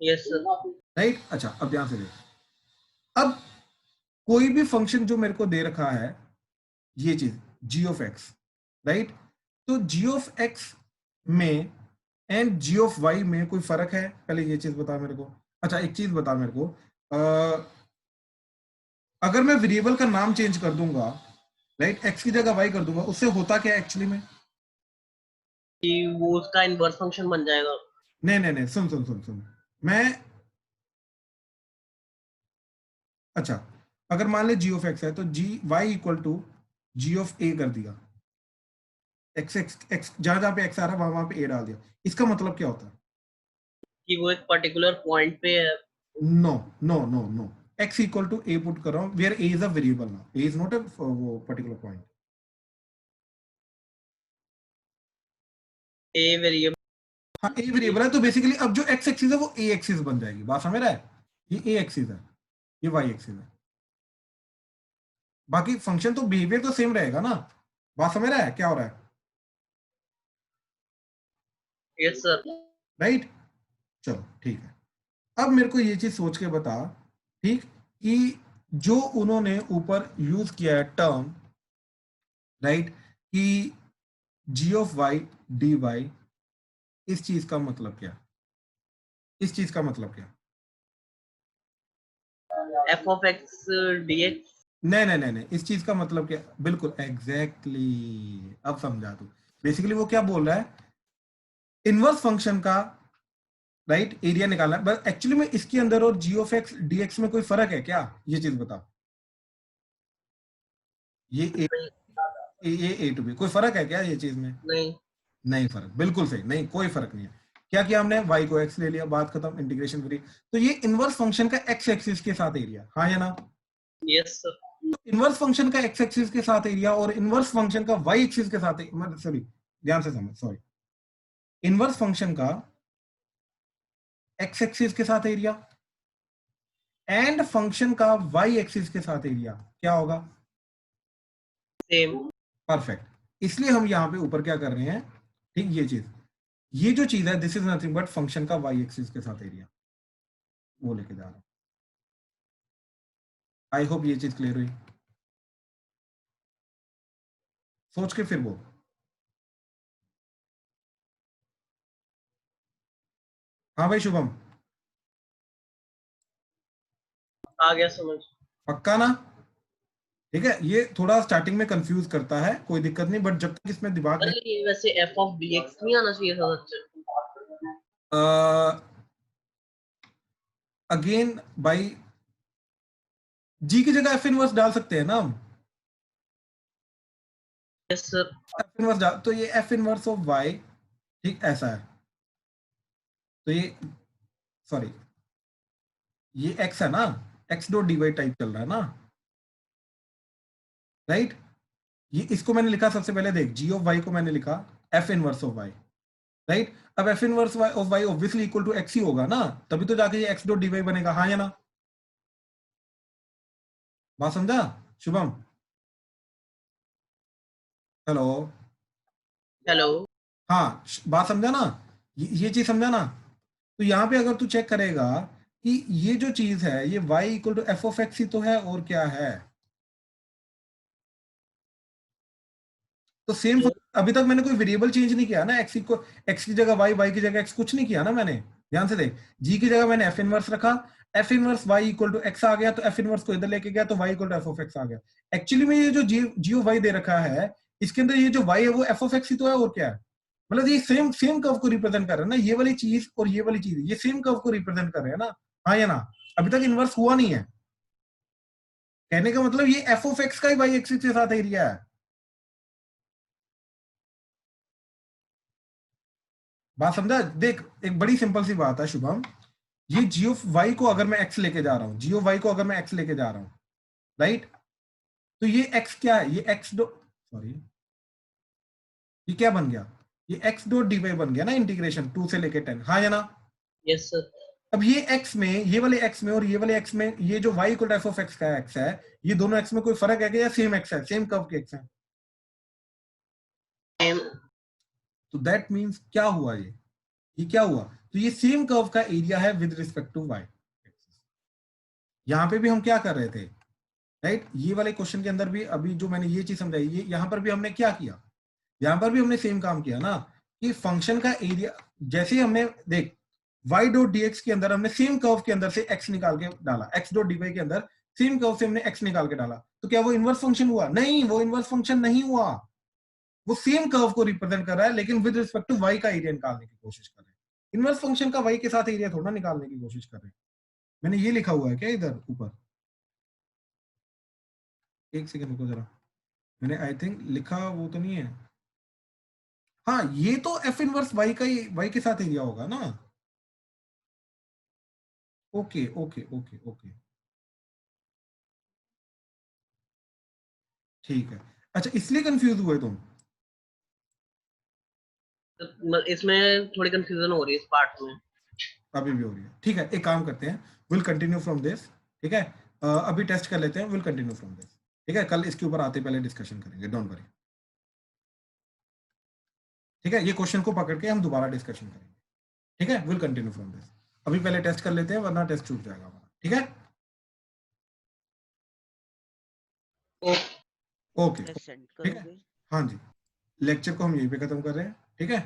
Yes sir. राइट, अच्छा अब ध्यान से देखो, अब कोई भी फंक्शन जो मेरे को दे रखा है, ये चीज जी ऑफ एक्स, राइट, तो जी ऑफ एक्स में एंड जी ऑफ वाई में कोई फर्क है? पहले ये चीज बता मेरे को। अच्छा एक चीज बता मेरे को, अगर मैं वेरिएबल का नाम चेंज कर दूंगा, राइट, एक्स की जगह वाई कर दूंगा, उससे होता क्या एक्चुअली में? कि वो उसका इनवर्स फंक्शन बन जाएगा। नहीं नहीं नहीं, सुन सुन सुन सुन, मैं, अच्छा अगर मान ले जी ऑफ एक्स है तो G Y equal to G of A कर दिया, एक्स एक्स एक्स जहां जहां पे एक्स आ रहा है वहां पे ए डाल दिया। इसका मतलब क्या होता है? कि वो एक पर्टिकुलर पॉइंट पे है। No no no no, x equal to a put कर रहा हूं, where a is a variable now, a is not a वो पर्टिकुलर पॉइंट। A variable. हाँ a वेरिएबल है, तो बेसिकली अब जो x एक्सिस है वो a एक्सिस बन जाएगी। बात समझ रहा है? ये a एक्सिस है, ये y एक्सिस है। बाकी फंक्शन तो बिहेवियर तो सेम रहेगा ना। बात समझ रहा है क्या हो रहा है? Yes sir. राइट, चलो ठीक है। अब मेरे को ये चीज सोच के बता, ठीक, कि जो उन्होंने ऊपर यूज किया है टर्म, राइट, कि g ऑफ y dy, इस चीज का मतलब क्या? इस चीज का मतलब क्या? F of x dx. नहीं नहीं नहीं नहीं, इस चीज का मतलब क्या? बिल्कुल एग्जैक्टली exactly, अब समझा तू। बेसिकली वो क्या बोल रहा है, इनवर्स फंक्शन का राइट एरिया निकालना है, बट एक्चुअली में इसके अंदर और जी ऑफ एक्स डीएक्स में कोई फर्क है क्या? ये चीज बता। ये ए टू बी कोई फर्क है क्या ये चीज में? नहीं। नहीं फर्क, बिल्कुल सही, नहीं कोई फर्क नहीं है। क्या किया हमने, y को x ले लिया, बात खत्म, इंटीग्रेशन फ्री। तो ये इनवर्स फंक्शन का x एक्सिस के साथ एरिया, हाँ या ना? Yes sir. इनवर्स फंक्शन का x एक्सिस के साथ एरिया और इनवर्स फंक्शन का y एक्सिस के साथ, सॉरी ध्यान से समझ, सॉरी, इनवर्स फंक्शन का x एक्सिस के साथ एरिया एंड फंक्शन का y एक्सिस के साथ एरिया क्या होगा? सेम। परफेक्ट। इसलिए हम यहां पे ऊपर क्या कर रहे हैं, ठीक, ये जो चीज है this is nothing but function का y एक्सिस के साथ एरिया, वो लेके जा रहा हूं। आई होप ये चीज क्लियर हुई। सोच के फिर बोल। हाँ भाई शुभम, आ गया समझ। पक्का ना? ठीक है, ये थोड़ा स्टार्टिंग में कंफ्यूज करता है, कोई दिक्कत नहीं, बट जब तक इसमें दिमाग अरे ये वैसे एफ ऑफ डीएक्स नहीं आना चाहिए था सच। नहीं, अगेन भाई, जी की जगह एफ इनवर्स डाल सकते हैं ना हम। Yes sir. एफ इनवर्स डाल, तो ये एफ इनवर्स ऑफ वाई, ठीक ऐसा है। तो ये, सॉरी, ये एक्स है ना, x dot D y type चल रहा है ना, राइट। ये इसको मैंने लिखा सबसे पहले, देख, जी ऑफ वाई को मैंने लिखा F inverse of Y, right. अब F inverse of Y obviously equal to X ही होगा ना, तभी तो जाके ये एक्स डॉट डी वाई बनेगा, हाँ या ना? बात समझा शुभम? हेलो? हेलो। हाँ, बात समझा ना? ये चीज समझा ना? तो यहाँ पे अगर तू चेक करेगा कि ये जो चीज है ये y equal to F of X ही तो है, और क्या है? तो सेम, अभी तक मैंने कोई वेरिएबल चेंज नहीं किया ना, एक्स की जगह y, y की जगह x, कुछ नहीं किया ना मैंने। ध्यान से देख, g की जगह मैंने एफ इनवर्स रखा, F inverse y equal to X आ गया, तो एफ इनवर्स को इधर लेके गया तो y equal to F of X आ गया। एक्चुअली में ये जो जी ऑफ y दे रखा है, इसके अंदर ये जो y है वो एफ ऑफ एक्स ही तो है, और क्या है? मतलब ये सेम सेम कर्व को रिप्रेजेंट कर रहे हैं ना, ये वाली चीज और ये वाली चीज, ये सेम कर्व को रिप्रेजेंट कर रहे हैं ना, हाँ या ना? अभी तक इनवर्स हुआ नहीं है, कहने का मतलब ये एफ ऑफ एक्स का ही y एक्सिस के साथ एरिया है। बात समझा? देख, एक बड़ी सिंपल सी बात है शुभम, ये जी ऑफ वाई को अगर मैं एक्स लेके जा रहा हूं, जी ऑफ वाई को अगर मैं एक्स लेके जा रहा हूं, राइट, तो ये एक्स क्या है, ये एक्स डॉट, सॉरी, ये क्या बन गया, ये एक्स डॉट डी वाई बन गया ना, इंटीग्रेशन 2 से लेके 10, हाँ या ना? Yes sir. अब ये एक्स में, ये वाले एक्स में और ये वाले एक्स में, ये जो y equal to F of x का एक्स है, ये दोनों एक्स में कोई फर्क है क्या, या सेम एक्स है, सेम कर्व के एक्स है? सेम। तो दैट मीन्स क्या हुआ, ये क्या हुआ, तो ये सेम कर्व का एरिया है विद रिस्पेक्ट टू वाई। यहां पे भी हम क्या कर रहे थे, राइट, ये वाले क्वेश्चन के अंदर भी अभी जो मैंने ये चीज समझाई, ये यहां पर भी हमने क्या किया, यहां पर भी हमने सेम काम किया ना, कि फंक्शन का एरिया, जैसे हमने देख y डॉट dx के अंदर हमने सेम कर्व के अंदर से x निकाल के डाला, x डॉट dy के अंदर सेम कर्व से हमने x निकाल के डाला, तो क्या वो इनवर्स फंक्शन हुआ? नहीं, वो इनवर्स फंक्शन नहीं हुआ, वो सेम कर्व को रिप्रेजेंट कर रहा है, लेकिन विद रिस्पेक्ट टू y का एरिया निकालने की कोशिश कर रहे हैं। इनवर्स फंक्शन का y के साथ एरिया थोड़ा निकालने की कोशिश कर रहे हैं। मैंने ये लिखा हुआ है क्या इधर ऊपर, एक सेकंड रुको जरा, मैंने आई थिंक लिखा वो तो नहीं है, हाँ ये तो एफ इनवर्स वाई का ही वाई के साथ एरिया होगा ना। ओके ओके ओके ओके ठीक है। अच्छा इसलिए कंफ्यूज हुए तुम? इसमें थोड़ी कंफ्यूजन हो रही है इस पार्ट में। अभी भी हो रही है, ठीक है। एक काम करते हैं, विल कंटिन्यू फ्रॉम दिस, ठीक है। अभी टेस्ट कर लेते हैं, विल कंटिन्यू फ्रॉम दिस, ठीक है। कल इसके ऊपर आते पहले डिस्कशन करेंगे, डोंट वरी, ठीक है। ये क्वेश्चन को पकड़ के हम दोबारा डिस्कशन करेंगे, ठीक है। विल कंटिन्यू फ्रॉम दिस, अभी पहले टेस्ट कर लेते हैं वरना टेस्ट छूट जाएगा हमारा, ठीक है। ओके टेस्ट सेंड ठीक है, करोगे? हाँ जी। लेक्चर को हम यहीं पे खत्म कर रहे हैं, ठीक है।